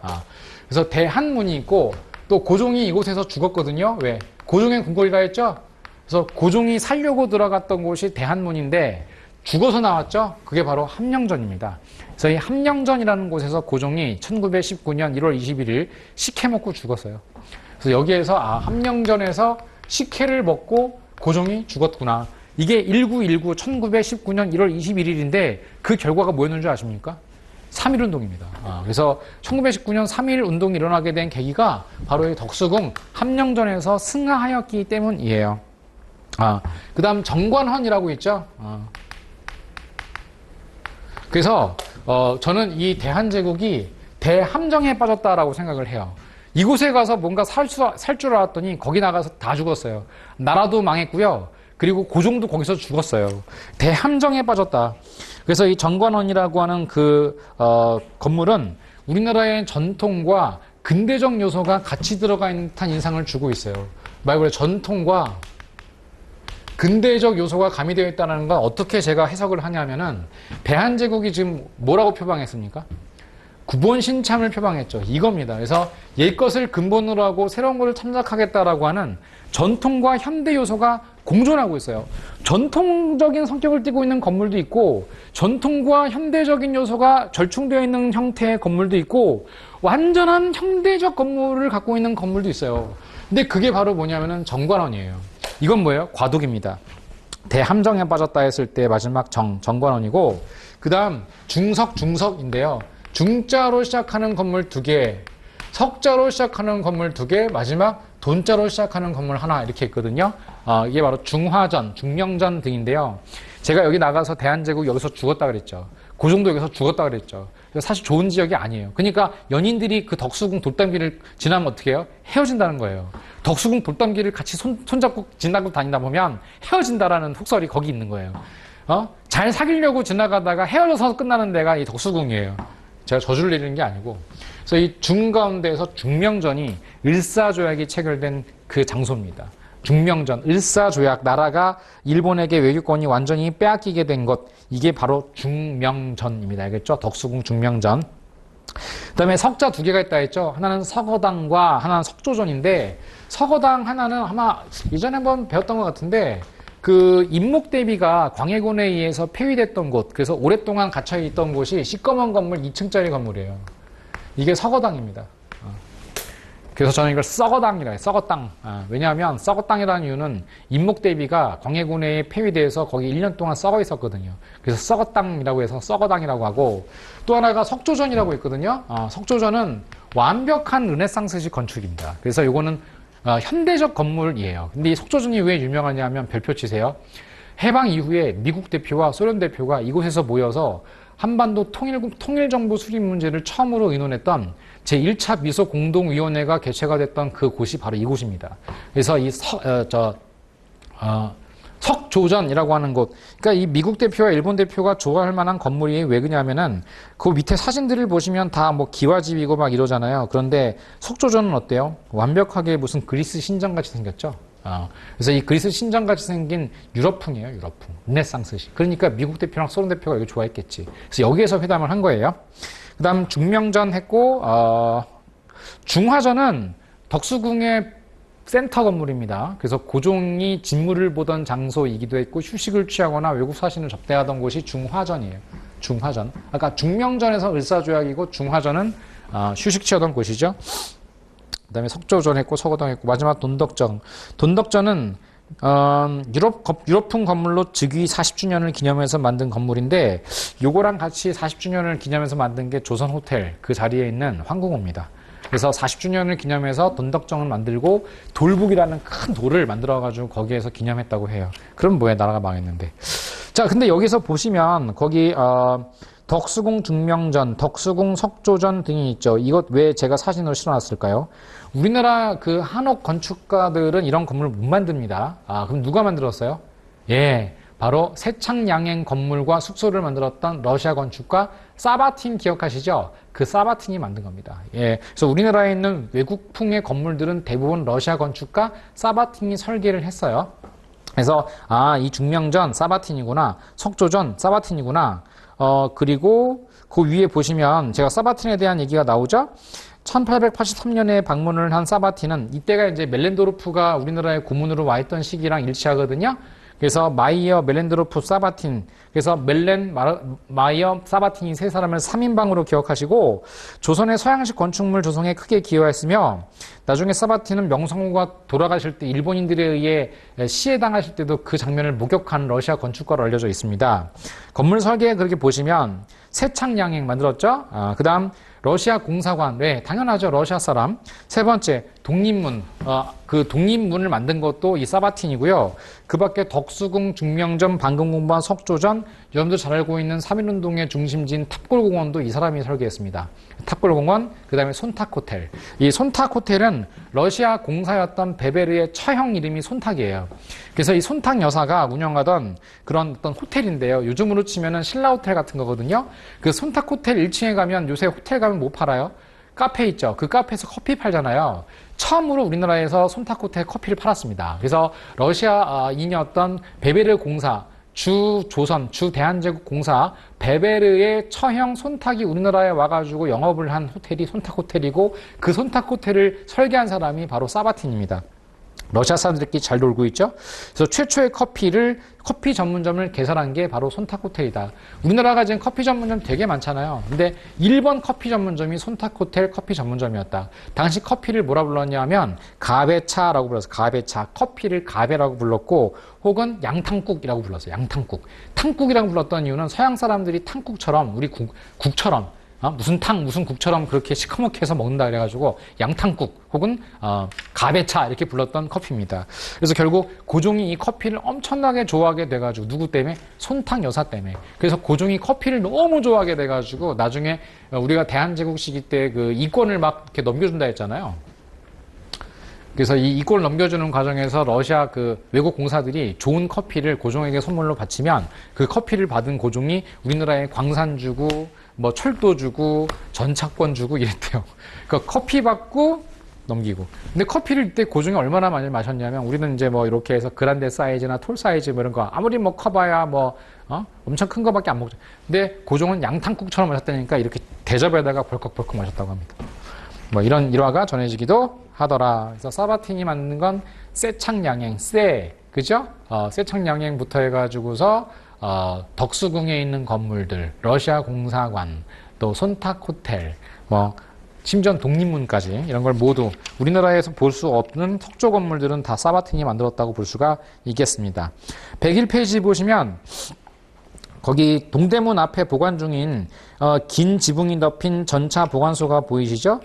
그래서 대한문이 있고 또 고종이 이곳에서 죽었거든요. 왜? 고종의 궁궐이라 했죠? 그래서 고종이 살려고 들어갔던 곳이 대한문인데 죽어서 나왔죠? 그게 바로 함령전입니다. 그래서 이 함령전이라는 곳에서 고종이 1919년 1월 21일 식혜 먹고 죽었어요. 그래서 여기에서 함령전에서 식혜를 먹고 고종이 죽었구나. 이게 1919년 1월 21일인데 그 결과가 뭐였는 줄 아십니까? 3.1운동입니다. 그래서 1919년 3.1 운동이 일어나게 된 계기가 바로 이 덕수궁 함령전에서 승하하였기 때문이에요. 그 다음 정관헌이라고 있죠. 그래서 저는 이 대한제국이 대함정에 빠졌다라고 생각을 해요. 이곳에 가서 뭔가 살 줄 알았더니 거기 나가서 다 죽었어요. 나라도 망했고요. 그리고 고종도 거기서 죽었어요. 대함정에 빠졌다. 그래서 이 정관원이라고 하는 그 건물은 우리나라의 전통과 근대적 요소가 같이 들어가 있는 듯한 인상을 주고 있어요. 말 그대로 전통과 근대적 요소가 가미되어 있다는 건 어떻게 제가 해석을 하냐면은 대한제국이 지금 뭐라고 표방했습니까? 구본신참을 표방했죠. 이겁니다. 그래서 옛것을 근본으로 하고 새로운 것을 참작하겠다라고 하는 전통과 현대 요소가 공존하고 있어요. 전통적인 성격을 띠고 있는 건물도 있고 전통과 현대적인 요소가 절충되어 있는 형태의 건물도 있고 완전한 현대적 건물을 갖고 있는 건물도 있어요. 근데 그게 바로 뭐냐면은 정관원이에요. 이건 뭐예요? 과도기입니다. 대함정에 빠졌다 했을 때 마지막 정관원이고 그 다음 중석인데요. 중자로 시작하는 건물 2개, 석자로 시작하는 건물 2개, 마지막 돈자로 시작하는 건물 하나 이렇게 있거든요. 이게 바로 중화전, 중령전 등인데요. 제가 여기 나가서 대한제국 여기서 죽었다 그랬죠. 고종도 여기서 죽었다 그랬죠. 사실 좋은 지역이 아니에요. 그러니까 연인들이 그 덕수궁 돌담길을 지나면 어떻게 해요? 헤어진다는 거예요. 덕수궁 돌담길을 같이 손잡고 지나고 다니다 보면 헤어진다라는 속설이 거기 있는 거예요. 잘 사귀려고 지나가다가 헤어져서 끝나는 데가 이 덕수궁이에요. 제가 저주를 내리는 게 아니고. 그래서 이 중가운데에서 중명전이 을사조약이 체결된 그 장소입니다. 중명전, 을사조약, 나라가 일본에게 외교권이 완전히 빼앗기게 된 것, 이게 바로 중명전입니다. 알겠죠? 덕수궁 중명전. 그 다음에 석자 두 개가 있다 했죠? 하나는 석어당과 하나는 석조전인데, 석어당 하나는 아마 예전에 한번 배웠던 것 같은데, 그 임목대비가 광해군에 의해서 폐위됐던 곳, 그래서 오랫동안 갇혀있던 곳이 시꺼먼 건물 2층짜리 건물이에요. 이게 석어당입니다. 그래서 저는 이걸 썩어당이라 해요. 썩어땅. 왜냐하면 썩어땅이라는 이유는 임목대비가 광해군에 폐위돼서 거기 1년 동안 썩어 있었거든요. 그래서 썩어땅이라고 해서 썩어당이라고 하고, 또 하나가 석조전이라고 있거든요. 석조전은 완벽한 르네상스식 건축입니다. 그래서 이거는 현대적 건물이에요. 근데 이 석조전이 왜 유명하냐면 별표 치세요. 해방 이후에 미국 대표와 소련 대표가 이곳에서 모여서 한반도 통일정부 수립 문제를 처음으로 의논했던 제1차 미소 공동위원회가 개최가 됐던 그 곳이 바로 이곳입니다. 그래서 이 석조전이라고 하는 곳, 그러니까 이 미국 대표와 일본 대표가 좋아할 만한 건물이 왜 그러냐면은 그 밑에 사진들을 보시면 다 뭐 기와집이고 막 이러잖아요. 그런데 석조전은 어때요? 완벽하게 무슨 그리스 신전같이 생겼죠. 그래서 이 그리스 신전같이 생긴 유럽풍이에요, 유럽풍. 르네상스식. 그러니까 미국 대표랑 소련 대표가 이거 좋아했겠지. 그래서 여기에서 회담을 한 거예요. 그 다음 중명전 했고, 중화전은 덕수궁의 센터 건물입니다. 그래서 고종이 진물을 보던 장소이기도 했고, 휴식을 취하거나 외국 사신을 접대하던 곳이 중화전이에요. 중화전. 아까 중명전에서 을사조약이고, 중화전은 휴식 취하던 곳이죠. 그 다음에 석조전 했고, 석어당 했고, 마지막 돈덕전. 돈덕전은 유럽풍 건물로 즉위 40주년을 기념해서 만든 건물인데, 요거랑 같이 40주년을 기념해서 만든 게 조선호텔 그 자리에 있는 황궁호입니다. 그래서 40주년을 기념해서 돈덕정을 만들고 돌북이라는 큰 돌을 만들어가지고 거기에서 기념했다고 해요. 그럼 뭐야, 나라가 망했는데. 자, 근데 여기서 보시면 거기 덕수궁 중명전, 덕수궁 석조전 등이 있죠. 이것 왜 제가 사진으로 실어놨을까요? 우리나라 그 한옥 건축가들은 이런 건물을 못 만듭니다. 그럼 누가 만들었어요? 예, 바로 세창양행 건물과 숙소를 만들었던 러시아 건축가 사바틴 기억하시죠? 그 사바틴이 만든 겁니다. 예, 그래서 우리나라에 있는 외국풍의 건물들은 대부분 러시아 건축가 사바틴이 설계를 했어요. 그래서 이 중명전 사바틴이구나, 석조전 사바틴이구나. 그리고 그 위에 보시면 제가 사바틴에 대한 얘기가 나오죠? 1883년에 방문을 한 사바틴은 이때가 이제 멜렌도르프가 우리나라에 고문으로 와 있던 시기랑 일치하거든요. 그래서 마이어, 멜렌도르프, 사바틴. 그래서 마이어, 사바틴이 세 사람을 3인방으로 기억하시고, 조선의 서양식 건축물 조성에 크게 기여했으며, 나중에 사바틴은 명성황후가 돌아가실 때 일본인들에 의해 시해당하실 때도 그 장면을 목격한 러시아 건축가로 알려져 있습니다. 건물 설계에 그렇게 보시면 세창양행 만들었죠. 그 다음 러시아 공사관, 네, 당연하죠. 러시아 사람. 세 번째, 독립문. 그 독립문을 만든 것도 이 사바틴이고요. 그 밖에 덕수궁, 중명전, 방금 공부한 석조전, 여러분들 잘 알고 있는 3.1운동의 중심지인 탑골공원도 이 사람이 설계했습니다. 탑골공원, 그 다음에 손탁호텔. 이 손탁호텔은 러시아 공사였던 베베르의 처형 이름이 손탁이에요. 그래서 이 손탁 여사가 운영하던 그런 어떤 호텔인데요. 요즘으로 치면은 신라호텔 같은 거거든요. 그 손탁호텔 1층에 가면 요새 호텔 가면 뭐 팔아요? 카페 있죠. 그 카페에서 커피 팔잖아요. 처음으로 우리나라에서 손탁호텔 커피를 팔았습니다. 그래서 러시아인이었던 베베르 공사, 주조선, 주대한제국 공사 베베르의 처형 손탁이 우리나라에 와가지고 영업을 한 호텔이 손탁호텔이고, 그 손탁호텔을 설계한 사람이 바로 사바틴입니다. 러시아 사람들끼리 잘 놀고 있죠. 그래서 최초의 커피 전문점을 개설한 게 바로 손탁호텔이다. 우리나라가 지금 커피 전문점 되게 많잖아요. 근데 1번 커피 전문점이 손탁호텔 커피 전문점이었다. 당시 커피를 뭐라 불렀냐면 가베차라고 불렀어요. 가베차. 커피를 가베라고 불렀고, 혹은 양탕국이라고 불렀어요. 양탕국. 탕국이라고 불렀던 이유는 서양 사람들이 탕국처럼, 우리 국처럼 무슨 탕, 무슨 국처럼 그렇게 시커멓게 해서 먹는다 그래가지고 양탕국 혹은 가베차 이렇게 불렀던 커피입니다. 그래서 결국 고종이 이 커피를 엄청나게 좋아하게 돼가지고, 누구 때문에? 손탁 여사 때문에. 그래서 고종이 커피를 너무 좋아하게 돼가지고 나중에 우리가 대한제국 시기 때 그 이권을 막 이렇게 넘겨준다 했잖아요. 그래서 이 이권을 넘겨주는 과정에서 러시아 그 외국 공사들이 좋은 커피를 고종에게 선물로 바치면 그 커피를 받은 고종이 우리나라에 광산 주고 뭐 철도 주고 전차권 주고 이랬대요. 그러니까 커피 받고 넘기고. 근데 커피를 이때 고종이 얼마나 많이 마셨냐면 우리는 이제 뭐 이렇게 해서 그란데 사이즈나 톨 사이즈 뭐 이런 거 아무리 뭐 커봐야 뭐 엄청 큰 거밖에 안 먹죠. 근데 고종은 양탕국처럼 마셨다니까 이렇게 대접에다가 벌컥벌컥 마셨다고 합니다. 뭐 이런 일화가 전해지기도 하더라. 그래서 사바틴이 만든 건 세창양행, 그죠? 세창양행부터 해가지고서 덕수궁에 있는 건물들, 러시아 공사관, 또 손탁 호텔, 뭐 심지어 독립문까지 이런 걸 모두 우리나라에서 볼 수 없는 석조 건물들은 다 사바틴이 만들었다고 볼 수가 있겠습니다. 101페이지 보시면 거기 동대문 앞에 보관 중인 긴 지붕이 덮인 전차 보관소가 보이시죠?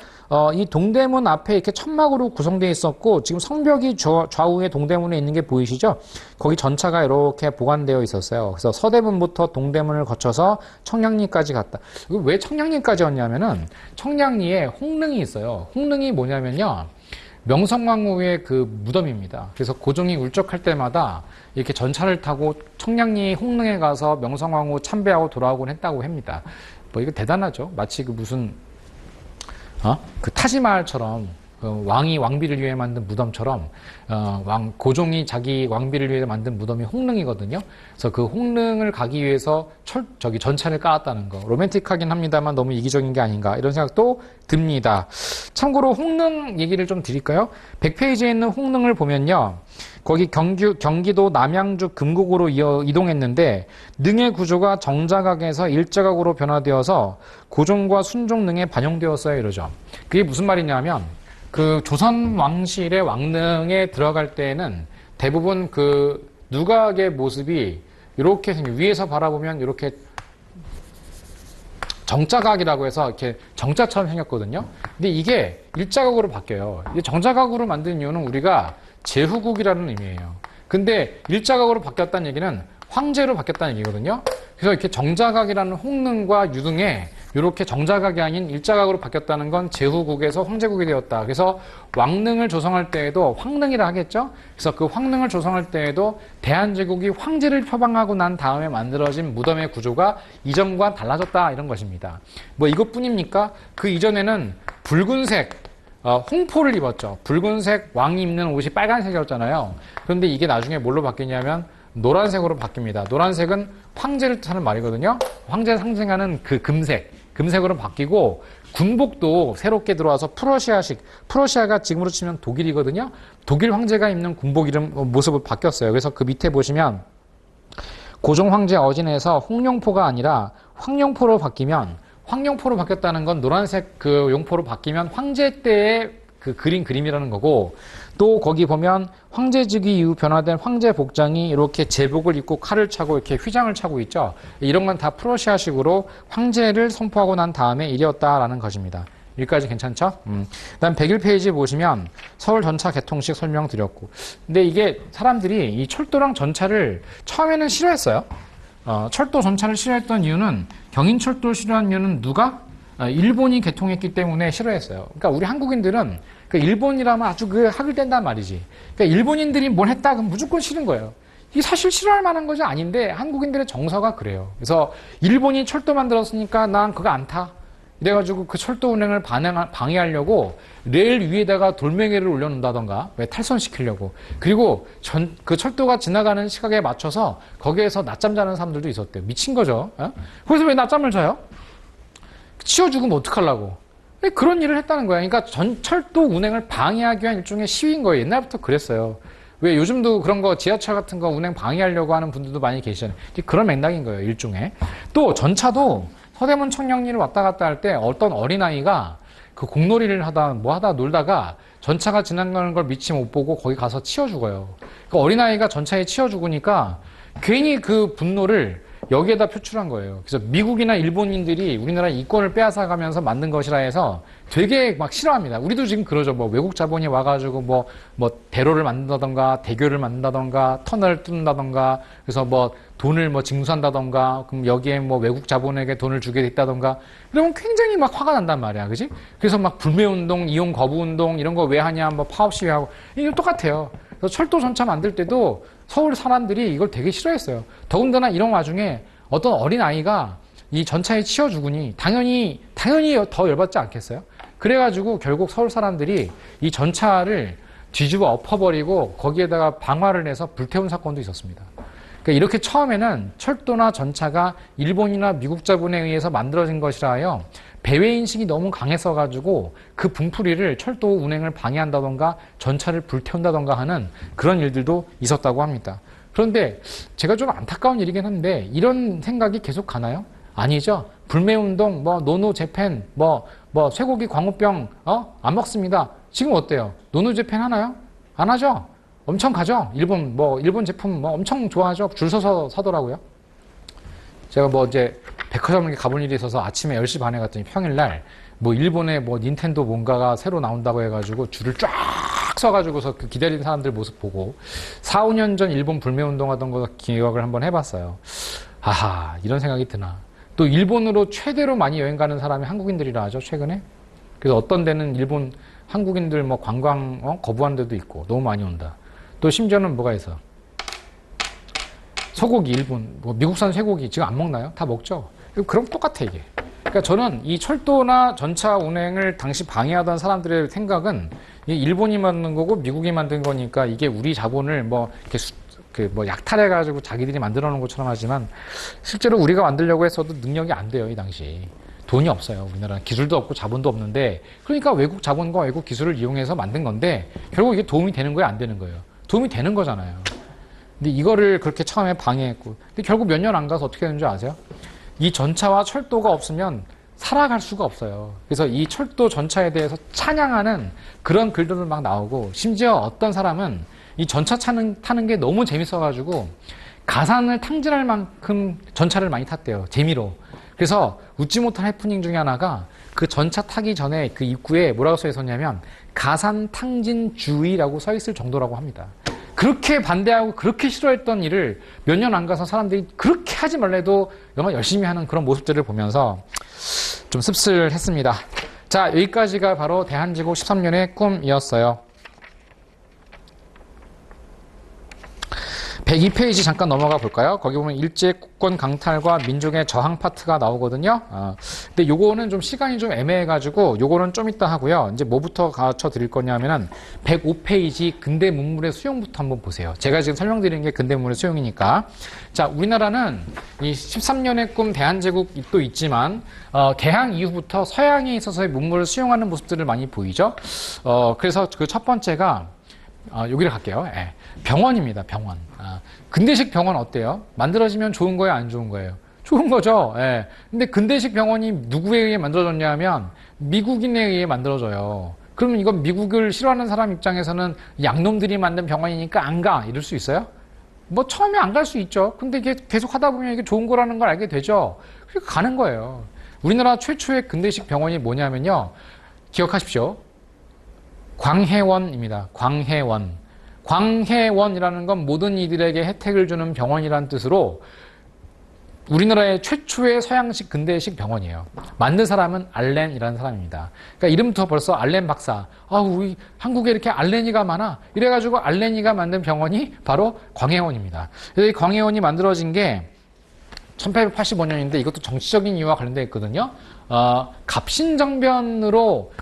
이 동대문 앞에 이렇게 천막으로 구성되어 있었고 지금 성벽이 좌우에 동대문에 있는 게 보이시죠? 거기 전차가 이렇게 보관되어 있었어요. 그래서 서대문부터 동대문을 거쳐서 청량리까지 갔다. 왜 청량리까지 왔냐면은 청량리에 홍릉이 있어요. 홍릉이 뭐냐면요. 명성황후의 그 무덤입니다. 그래서 고종이 울적할 때마다 이렇게 전차를 타고 청량리 홍릉에 가서 명성황후 참배하고 돌아오곤 했다고 합니다. 뭐 이거 대단하죠. 마치 그 무슨 그 타지마할처럼 왕이 왕비를 위해 만든 무덤처럼 고종이 자기 왕비를 위해 만든 무덤이 홍릉이거든요. 그래서 그 홍릉을 가기 위해서 전차를 깔았다는 거. 로맨틱하긴 합니다만 너무 이기적인 게 아닌가 이런 생각도 듭니다. 참고로 홍릉 얘기를 좀 드릴까요? 100페이지에 있는 홍릉을 보면요. 거기 경기도 남양주 금곡으로 이동했는데 능의 구조가 정자각에서 일자각으로 변화되어서 고종과 순종 능에 반영되었어요. 이러죠. 그게 무슨 말이냐면 그 조선 왕실의 왕릉에 들어갈 때에는 대부분 그 누각의 모습이 이렇게 위에서 바라보면 이렇게 정자각이라고 해서 이렇게 정자처럼 생겼거든요. 근데 이게 일자각으로 바뀌어요. 이게 정자각으로 만든 이유는 우리가 제후국이라는 의미예요. 근데 일자각으로 바뀌었다는 얘기는 황제로 바뀌었다는 얘기거든요. 그래서 이렇게 정자각이라는 홍릉과 유등에 이렇게 정자각이 아닌 일자각으로 바뀌었다는 건 제후국에서 황제국이 되었다. 그래서 왕릉을 조성할 때에도 황릉이라 하겠죠. 그래서 그 황릉을 조성할 때에도 대한제국이 황제를 표방하고 난 다음에 만들어진 무덤의 구조가 이전과 달라졌다 이런 것입니다. 뭐 이것뿐입니까? 그 이전에는 붉은색 홍포를 입었죠. 붉은색 왕이 입는 옷이 빨간색이었잖아요. 그런데 이게 나중에 뭘로 바뀌냐면 노란색으로 바뀝니다. 노란색은 황제를 뜻하는 말이거든요. 황제를 상징하는 그 금색으로 바뀌고 군복도 새롭게 들어와서 프러시아가 지금으로 치면 독일이거든요. 독일 황제가 입는 군복 모습으로 바뀌었어요. 그래서 그 밑에 보시면 고종 황제 어진에서 홍룡포가 아니라 황룡포로 바뀌었다는 건 노란색 그 용포로 바뀌면 황제 때의 그 그림이라는 거고, 또 거기 보면 황제즉위 이후 변화된 황제 복장이 이렇게 제복을 입고 칼을 차고 이렇게 휘장을 차고 있죠. 이런 건 다 프러시아식으로 황제를 선포하고 난 다음에 일이었다라는 것입니다. 여기까지 괜찮죠? 그다음 101페이지 보시면 서울 전차 개통식 설명드렸고, 근데 이게 사람들이 이 철도랑 전차를 처음에는 싫어했어요. 철도 전차를 싫어했던 이유는, 경인철도를 싫어한 이유는 누가? 일본이 개통했기 때문에 싫어했어요. 그러니까 우리 한국인들은 그 일본이라면 아주 그 학을 뗀단 말이지. 그러니까 일본인들이 뭘 했다 그러면 무조건 싫은 거예요. 이게 사실 싫어할 만한 것이 아닌데 한국인들의 정서가 그래요. 그래서 일본이 철도 만들었으니까 난 그거 안 타. 이래가지고 그 철도 운행을 방해하려고 레일 위에다가 돌멩이를 올려놓는다던가, 왜 탈선시키려고. 그리고 그 철도가 지나가는 시각에 맞춰서 거기에서 낮잠 자는 사람들도 있었대요. 미친 거죠. 그래서 왜 낮잠을 자요? 치워 죽으면 어떡하려고. 그런 일을 했다는 거야. 그러니까 철도 운행을 방해하기 위한 일종의 시위인 거예요. 옛날부터 그랬어요. 왜 요즘도 그런 거 지하철 같은 거 운행 방해하려고 하는 분들도 많이 계시잖아요. 그런 맥락인 거예요. 일종의. 또 전차도 서대문 청량리를 왔다 갔다 할 때 어떤 어린아이가 그 공놀이를 하다 놀다가 전차가 지나가는 걸 미치 못 보고 거기 가서 치워 죽어요. 그 어린아이가 전차에 치워 죽으니까 괜히 그 분노를 여기에다 표출한 거예요. 그래서 미국이나 일본인들이 우리나라 이권을 빼앗아가면서 만든 것이라 해서 되게 막 싫어합니다. 우리도 지금 그러죠. 뭐 외국 자본이 와가지고 뭐 대로를 만든다던가, 대교를 만든다던가, 터널을 뚫는다던가, 그래서 뭐 돈을 뭐 징수한다던가, 그럼 여기에 뭐 외국 자본에게 돈을 주게 됐다던가, 그러면 굉장히 막 화가 난단 말이야. 그지? 그래서 막 불매운동, 이용 거부운동, 이런 거 왜 하냐, 뭐 파업 시위하고, 이거 똑같아요. 그래서 철도 전차 만들 때도 서울 사람들이 이걸 되게 싫어했어요. 더군다나 이런 와중에 어떤 어린아이가 이 전차에 치여 죽으니 당연히 더 열받지 않겠어요? 그래가지고 결국 서울 사람들이 이 전차를 뒤집어 엎어버리고 거기에다가 방화를 내서 불태운 사건도 있었습니다. 그러니까 이렇게 처음에는 철도나 전차가 일본이나 미국 자본에 의해서 만들어진 것이라 하여 배회인식이 너무 강했어가지고 그 분풀이를 철도 운행을 방해한다던가 전차를 불태운다던가 하는 그런 일들도 있었다고 합니다. 그런데 제가 좀 안타까운 일이긴 한데 이런 생각이 계속 가나요? 아니죠. 불매운동, 노노 재팬, 쇠고기 광우병, 안 먹습니다. 지금 어때요? 노노 재팬 하나요? 안 하죠? 엄청 가죠? 일본 제품 엄청 좋아하죠? 줄 서서 사더라고요. 제가 이제 백화점에 가본 일이 있어서 아침에 10시 반에 갔더니 평일날 일본에 닌텐도 뭔가가 새로 나온다고 해가지고 줄을 쫙 서가지고서 그 기다리는 사람들 모습 보고 4, 5년 전 일본 불매운동 하던 거 기억을 한번 해봤어요. 아하, 이런 생각이 드나. 또 일본으로 최대로 많이 여행 가는 사람이 한국인들이라 하죠, 최근에. 그래서 어떤 데는 일본 한국인들 관광 거부한 데도 있고 너무 많이 온다. 또 심지어는 뭐가 있어? 소고기 일본 미국산 쇠고기 지금 안 먹나요? 다 먹죠. 그럼 똑같아 이게. 그러니까 저는 이 철도나 전차 운행을 당시 방해하던 사람들의 생각은 일본이 만든 거고 미국이 만든 거니까 이게 우리 자본을 이렇게 약탈해가지고 자기들이 만들어 놓은 것처럼 하지만 실제로 우리가 만들려고 했어도 능력이 안 돼요, 이 당시. 돈이 없어요. 우리나라는 기술도 없고 자본도 없는데 그러니까 외국 자본과 외국 기술을 이용해서 만든 건데 결국 이게 도움이 되는 거예요, 안 되는 거예요? 도움이 되는 거잖아요. 근데 이거를 그렇게 처음에 방해했고 근데 결국 몇 년 안 가서 어떻게 되는 줄 아세요? 이 전차와 철도가 없으면 살아갈 수가 없어요. 그래서 이 철도 전차에 대해서 찬양하는 그런 글들도 막 나오고 심지어 어떤 사람은 이 전차 타는 게 너무 재밌어가지고 가산을 탕진할 만큼 전차를 많이 탔대요. 재미로. 그래서 웃지 못할 해프닝 중에 하나가 그 전차 타기 전에 그 입구에 뭐라고 써 있었냐면 가산 탕진 주의라고 써 있을 정도라고 합니다. 그렇게 반대하고 그렇게 싫어했던 일을 몇 년 안 가서 사람들이 그렇게 하지 말래도 영화 열심히 하는 그런 모습들을 보면서 좀 씁쓸했습니다. 자, 여기까지가 바로 대한제국 13년의 꿈이었어요. 102페이지 잠깐 넘어가 볼까요? 거기 보면 일제 국권 강탈과 민족의 저항 파트가 나오거든요. 근데 요거는 좀 시간이 좀 애매해가지고 요거는 좀 이따 하고요. 이제 뭐부터 가르쳐 드릴 거냐면은 105페이지 근대 문물의 수용부터 한번 보세요. 제가 지금 설명드리는 게 근대 문물의 수용이니까. 자, 우리나라는 이 13년의 꿈 대한제국도 있지만 개항 이후부터 서양에 있어서의 문물을 수용하는 모습들을 많이 보이죠. 그래서 그 첫 번째가 여기를 갈게요. 예. 병원입니다. 병원. 근대식 병원 어때요? 만들어지면 좋은 거예요? 안 좋은 거예요? 좋은 거죠. 예. 근데 근대식 병원이 누구에 의해 만들어졌냐 하면 미국인에 의해 만들어져요. 그러면 이건 미국을 싫어하는 사람 입장에서는 양놈들이 만든 병원이니까 안 가. 이럴 수 있어요? 처음에 안 갈 수 있죠. 근데 이게 계속 하다 보면 이게 좋은 거라는 걸 알게 되죠. 그러니까 가는 거예요. 우리나라 최초의 근대식 병원이 뭐냐면요. 기억하십시오. 광해원입니다. 광해원. 광해원이라는 건 모든 이들에게 혜택을 주는 병원이라는 뜻으로 우리나라의 최초의 서양식 근대식 병원이에요. 만든 사람은 알렌이라는 사람입니다. 그러니까 이름부터 벌써 알렌 박사. 우리 한국에 이렇게 알렌이가 많아. 이래가지고 알렌이가 만든 병원이 바로 광해원입니다. 그래서 이 광해원이 만들어진 게 1885년인데 이것도 정치적인 이유와 관련되어 있거든요. 갑신정변으로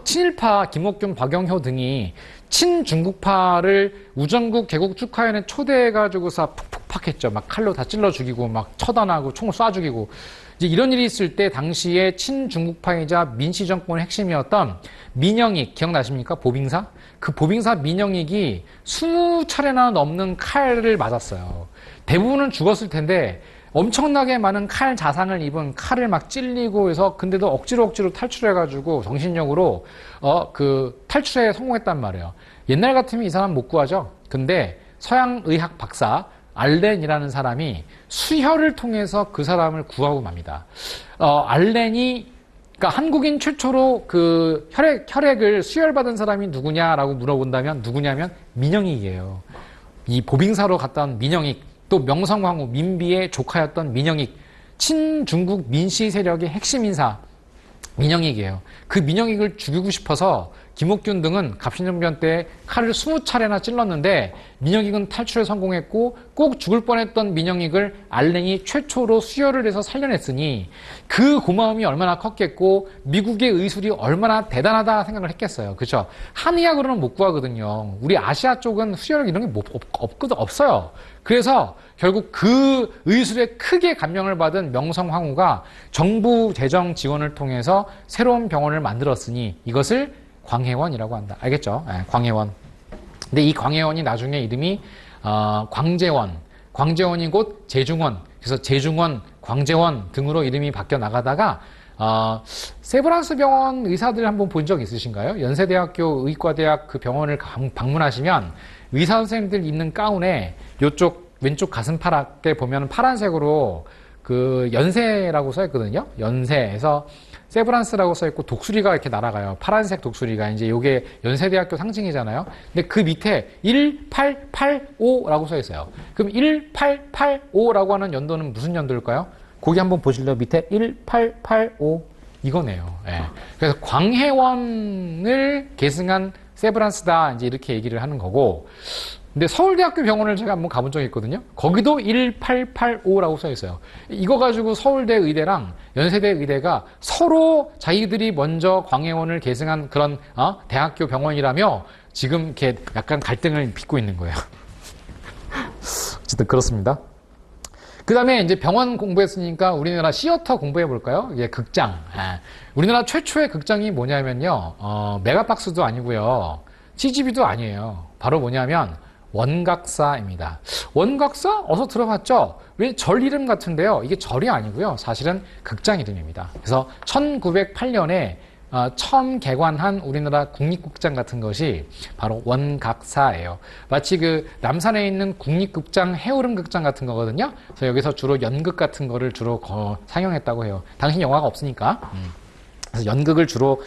친일파 김옥균, 박영효 등이 친중국파를 우정국 개국 축하회에 초대해가지고서 푹푹 했죠. 막 칼로 다 찔러 죽이고, 막 처단하고, 총을 쏴 죽이고. 이제 이런 일이 있을 때 당시에 친중국파이자 민씨정권의 핵심이었던 민영익, 기억나십니까? 보빙사? 그 보빙사 민영익이 20차례나 넘는 칼을 맞았어요. 대부분은 죽었을 텐데 엄청나게 많은 칼 자상을 입은 칼을 막 찔리고 해서 근데도 억지로 탈출해가지고 정신력으로 탈출에 성공했단 말이에요. 옛날 같으면 이 사람 못 구하죠. 근데 서양의학 박사 알렌이라는 사람이 수혈을 통해서 그 사람을 구하고 맙니다. 알렌이 그러니까 한국인 최초로 그 혈액을 수혈받은 사람이 누구냐라고 물어본다면 누구냐면 민영익이에요. 이 보빙사로 갔다 온 민영익. 또 명성황후 민비의 조카였던 민영익, 친중국 민씨 세력의 핵심 인사 민영익이에요. 그 민영익을 죽이고 싶어서 김옥균 등은 갑신정변 때 칼을 20차례나 찔렀는데 민영익은 탈출에 성공했고 꼭 죽을 뻔했던 민영익을 알랭이 최초로 수혈을 해서 살려냈으니 그 고마움이 얼마나 컸겠고 미국의 의술이 얼마나 대단하다 생각을 했겠어요. 그렇죠? 한의학으로는 못 구하거든요. 우리 아시아 쪽은 수혈 이런 게 없어요. 그래서 결국 그 의술에 크게 감명을 받은 명성황후가 정부 재정 지원을 통해서 새로운 병원을 만들었으니 이것을 광해원이라고 한다. 알겠죠? 네, 광해원. 근데 이 광해원이 나중에 이름이 광재원. 광재원이 곧 제중원. 그래서 제중원, 광재원 등으로 이름이 바뀌어 나가다가 세브란스 병원 의사들 한번 본 적 있으신가요? 연세대학교 의과대학 그 병원을 방문하시면 의사 선생님들 입는 가운에 요쪽 왼쪽 가슴팍에 보면 파란색으로 그 연세라고 써 있거든요. 연세에서 세브란스라고 써 있고 독수리가 이렇게 날아가요. 파란색 독수리가 이제 요게 연세대학교 상징이잖아요. 근데 그 밑에 1885라고 써 있어요. 그럼 1885라고 하는 연도는 무슨 연도일까요? 거기 한번 보실래요? 밑에 1885 이거네요. 예. 그래서 광해원을 계승한 세브란스다 이제 이렇게 얘기를 하는 거고. 근데 서울대학교 병원을 제가 한번 가본 적이 있거든요. 거기도 1885라고 써 있어요. 이거 가지고 서울대 의대랑 연세대 의대가 서로 자기들이 먼저 광해원을 계승한 그런 대학교 병원이라며 지금 이렇게 약간 갈등을 빚고 있는 거예요. 어쨌든 그렇습니다. 그 다음에 이제 병원 공부했으니까 우리나라 시어터 공부해 볼까요? 이게 극장. 우리나라 최초의 극장이 뭐냐면요. 메가박스도 아니고요. CGV도 아니에요. 바로 뭐냐면 원각사입니다. 원각사? 어서 들어봤죠? 왜 절 이름 같은데요. 이게 절이 아니고요. 사실은 극장 이름입니다. 그래서 1908년에 처음 개관한 우리나라 국립극장 같은 것이 바로 원각사예요. 마치 그 남산에 있는 국립극장 해오름극장 같은 거거든요. 그래서 여기서 주로 연극 같은 거를 주로 상영했다고 해요. 당시 영화가 없으니까. 그래서 연극을 주로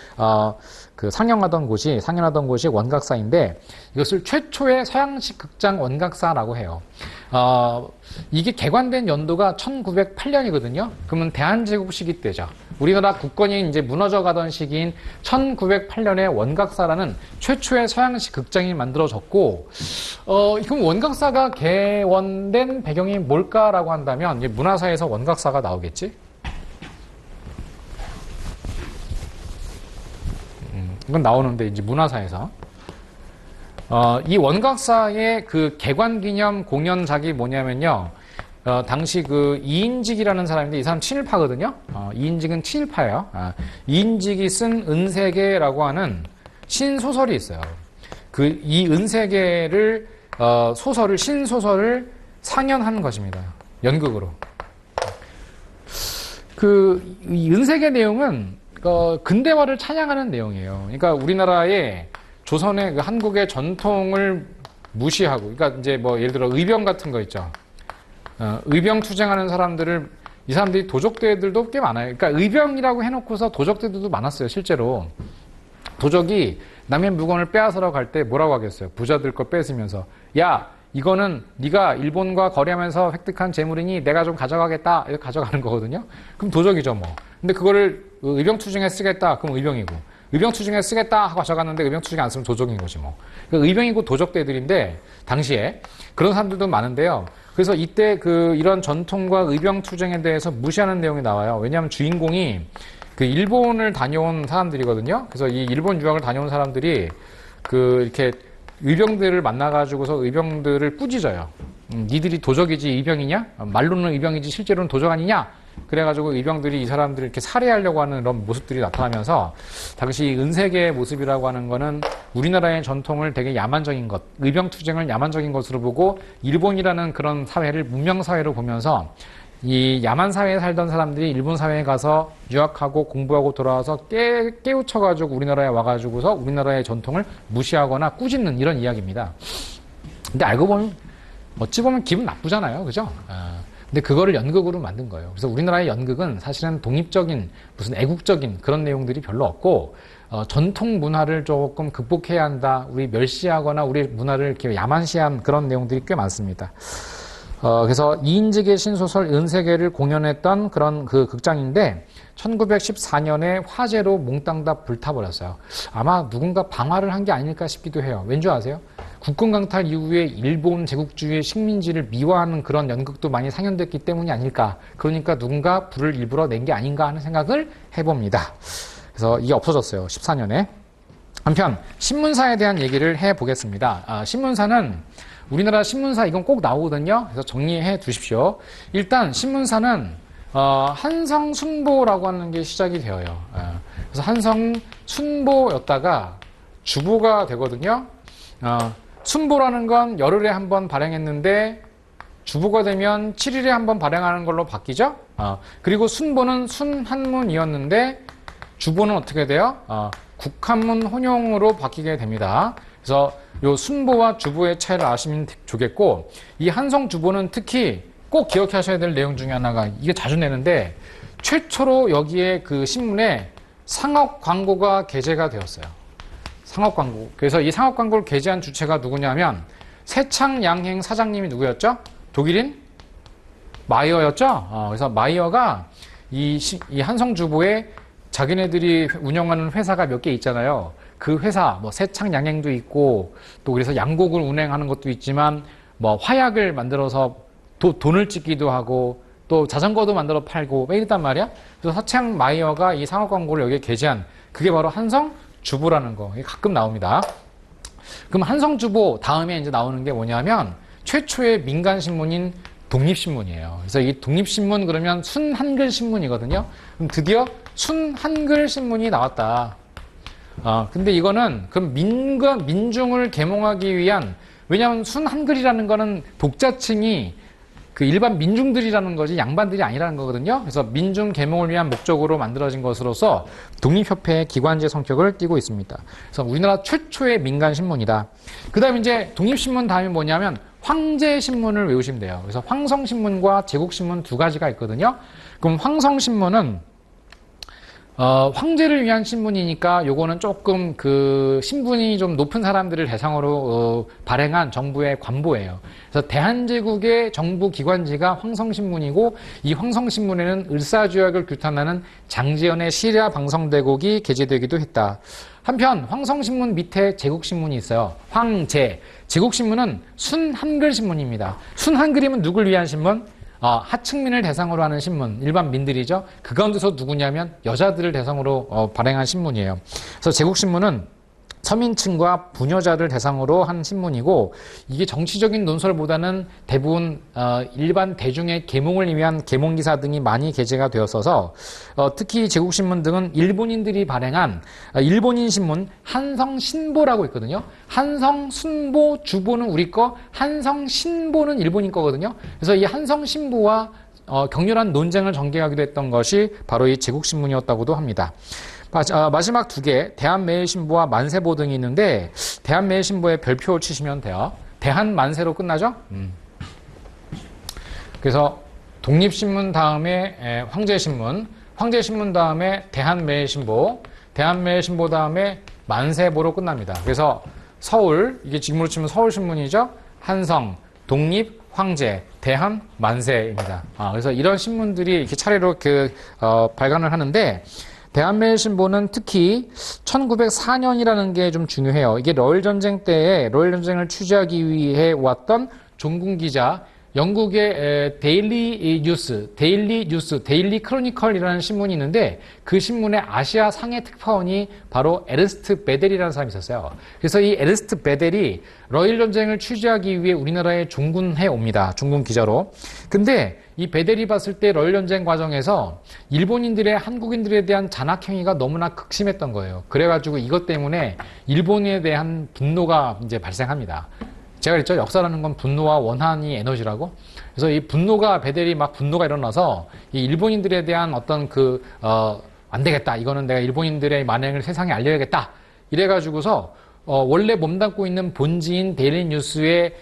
상영하던 곳이 원각사인데 이것을 최초의 서양식 극장 원각사라고 해요. 이게 개관된 연도가 1908년이거든요. 그러면 대한제국 시기 때죠. 우리나라 국권이 이제 무너져 가던 시기인 1908년에 원각사라는 최초의 서양식 극장이 만들어졌고, 그럼 원각사가 개원된 배경이 뭘까라고 한다면 이제 문화사에서 원각사가 나오겠지? 이건 나오는데 이제 문화사에서 이 원각사의 그 개관기념 공연작이 뭐냐면요. 당시 그 이인직이라는 사람인데 이 사람 친일파거든요. 이인직은 친일파예요. 이인직이 쓴 은세계라고 하는 신소설이 있어요. 이 은세계를 신소설을 상연한 것입니다. 연극으로. 이 은세계 내용은 근대화를 찬양하는 내용이에요. 그러니까 우리나라의 조선의 그 한국의 전통을 무시하고, 그러니까 이제 뭐 예를 들어 의병 같은 거 있죠. 의병 투쟁하는 사람들을 이 사람들이 도적대들도 꽤 많아요. 그러니까 의병이라고 해놓고서 도적대들도 많았어요. 실제로 도적이 남의 물건을 빼앗으러 갈 때 뭐라고 하겠어요? 부자들 거 뺏으면서 야 이거는 네가 일본과 거래하면서 획득한 재물이니 내가 좀 가져가겠다 이렇게 가져가는 거거든요. 그럼 도적이죠 뭐. 근데 그거를 의병 투쟁에 쓰겠다 그럼 의병이고 의병 투쟁에 쓰겠다 하고 가져갔는데 의병 투쟁에 안 쓰면 도적인 거지 뭐. 그러니까 의병이고 도적대들인데 당시에 그런 사람들도 많은데요. 그래서 이때 이런 전통과 의병 투쟁에 대해서 무시하는 내용이 나와요. 왜냐하면 주인공이 일본을 다녀온 사람들이거든요. 그래서 이 일본 유학을 다녀온 사람들이 이렇게 의병들을 만나가지고서 의병들을 꾸짖어요. 니들이 도적이지 의병이냐? 말로는 의병이지 실제로는 도적 아니냐? 그래가지고 의병들이 이 사람들을 이렇게 살해하려고 하는 그런 모습들이 나타나면서 당시 은세계의 모습이라고 하는 거는 우리나라의 전통을 되게 야만적인 것, 의병 투쟁을 야만적인 것으로 보고 일본이라는 그런 사회를 문명사회로 보면서 이 야만 사회에 살던 사람들이 일본 사회에 가서 유학하고 공부하고 돌아와서 깨우쳐가지고 우리나라에 와가지고서 우리나라의 전통을 무시하거나 꾸짖는 이런 이야기입니다. 근데 알고 보면 어찌 보면 기분 나쁘잖아요, 그죠? 근데 그거를 연극으로 만든 거예요. 그래서 우리나라의 연극은 사실은 독립적인 무슨 애국적인 그런 내용들이 별로 없고 전통 문화를 조금 극복해야 한다. 우리 멸시하거나 우리 문화를 이렇게 야만시한 그런 내용들이 꽤 많습니다. 그래서 이인직의 신소설 은세계를 공연했던 그런 그 극장인데 1914년에 화재로 몽땅 다 불타버렸어요. 아마 누군가 방화를 한 게 아닐까 싶기도 해요. 왠지 아세요? 국군 강탈 이후에 일본 제국주의의 식민지를 미화하는 그런 연극도 많이 상연됐기 때문이 아닐까. 그러니까 누군가 불을 일부러 낸 게 아닌가 하는 생각을 해봅니다. 그래서 이게 없어졌어요. 14년에. 한편 신문사에 대한 얘기를 해보겠습니다. 신문사는 우리나라 신문사 이건 꼭 나오거든요. 그래서 정리해 두십시오. 일단 신문사는 한성순보라고 하는 게 시작이 되어요. 그래서 한성순보였다가 주보가 되거든요. 순보라는 건 열흘에 한 번 발행했는데 주보가 되면 7일에 한 번 발행하는 걸로 바뀌죠. 그리고 순보는 순한문이었는데 주보는 어떻게 돼요? 국한문 혼용으로 바뀌게 됩니다. 그래서 요 순보와 주보의 차이를 아시면 좋겠고, 이 한성주보는 특히 꼭 기억하셔야 될 내용 중에 하나가, 이게 자주 내는데 최초로 여기에 그 신문에 상업 광고가 게재가 되었어요. 상업 광고. 그래서 이 상업 광고를 게재한 주체가 누구냐면 세창양행 사장님이 누구였죠? 독일인 마이어였죠. 그래서 마이어가 이 한성주보에 자기네들이 운영하는 회사가 몇 개 있잖아요. 그 회사, 뭐 세창양행도 있고, 또 그래서 양곡을 운행하는 것도 있지만, 뭐 화약을 만들어서 돈을 찍기도 하고, 또 자전거도 만들어 팔고, 막 이랬단 말이야. 그래서 세창 마이어가 이 상업 광고를 여기에 게재한, 그게 바로 한성주보라는 거. 이게 가끔 나옵니다. 그럼 한성주보 다음에 이제 나오는 게 뭐냐면, 최초의 민간신문인 독립신문이에요. 그래서 이 독립신문 그러면 순한글 신문이거든요. 그럼 드디어 순한글 신문이 나왔다. 근데 이거는 그럼 민중을 계몽하기 위한, 왜냐하면 순한글이라는 거는 독자층이 그 일반 민중들이라는 거지 양반들이 아니라는 거거든요. 그래서 민중 계몽을 위한 목적으로 만들어진 것으로서 독립협회의 기관지 성격을 띠고 있습니다. 그래서 우리나라 최초의 민간 신문이다. 그 다음에 이제 독립신문 다음에 뭐냐면 황제신문을 외우시면 돼요. 그래서 황성신문과 제국신문 두 가지가 있거든요. 그럼 황성신문은 황제를 위한 신문이니까 요거는 조금 그 신분이 좀 높은 사람들을 대상으로 발행한 정부의 관보예요. 그래서 대한제국의 정부 기관지가 황성신문이고, 이 황성신문에는 을사조약을 규탄하는 장지연의 시라 방성대곡이 게재되기도 했다. 한편 황성신문 밑에 제국신문이 있어요. 황제. 제국신문은 순한글 신문입니다. 순한글이면 누굴 위한 신문? 하층민을 대상으로 하는 신문, 일반 민들이죠. 그 가운데서 누구냐면 여자들을 대상으로 발행한 신문이에요. 그래서 제국신문은 서민층과 부녀자를 대상으로 한 신문이고, 이게 정치적인 논설보다는 대부분 일반 대중의 계몽을 위한 계몽기사 등이 많이 게재가 되었어서 특히 제국신문 등은 일본인들이 발행한 일본인 신문 한성신보라고 있거든요. 한성순보 주보는 우리 거, 한성신보는 일본인 거거든요. 그래서 이 한성신보와 격렬한 논쟁을 전개하기도 했던 것이 바로 이 제국신문이었다고도 합니다. 마지막 두 개, 대한매일신보와 만세보 등이 있는데, 대한매일신보에 별표 치시면 돼요. 대한만세로 끝나죠? 그래서 독립신문 다음에 황제신문, 황제신문 다음에 대한매일신보, 대한매일신보 다음에 만세보로 끝납니다. 그래서 서울, 이게 지금으로 치면 서울신문이죠? 한성, 독립, 황제, 대한, 만세입니다. 그래서 이런 신문들이 이렇게 차례로 발간을 하는데, 대한매일신보는 특히 1904년이라는 게 좀 중요해요. 이게 러일전쟁 때에 러일전쟁을 취재하기 위해 왔던 종군 기자, 영국의 데일리 크로니컬이라는 신문이 있는데, 그 신문의 아시아 상해 특파원이 바로 에르스트 베델이라는 사람이 있었어요. 그래서 이 에르스트 베델이 러일 전쟁을 취재하기 위해 우리나라에 종군해 옵니다. 종군 기자로. 근데 이 베델이 봤을 때 러일 전쟁 과정에서 일본인들의 한국인들에 대한 잔악행위가 너무나 극심했던 거예요. 그래가지고 이것 때문에 일본에 대한 분노가 이제 발생합니다. 제가 그랬죠. 역사라는 건 분노와 원한이 에너지라고. 그래서 이 베델이 막 분노가 일어나서 이 일본인들에 대한 어떤 안 되겠다. 이거는 내가 일본인들의 만행을 세상에 알려야겠다. 이래가지고서 원래 몸담고 있는 본지인 데일리 뉴스의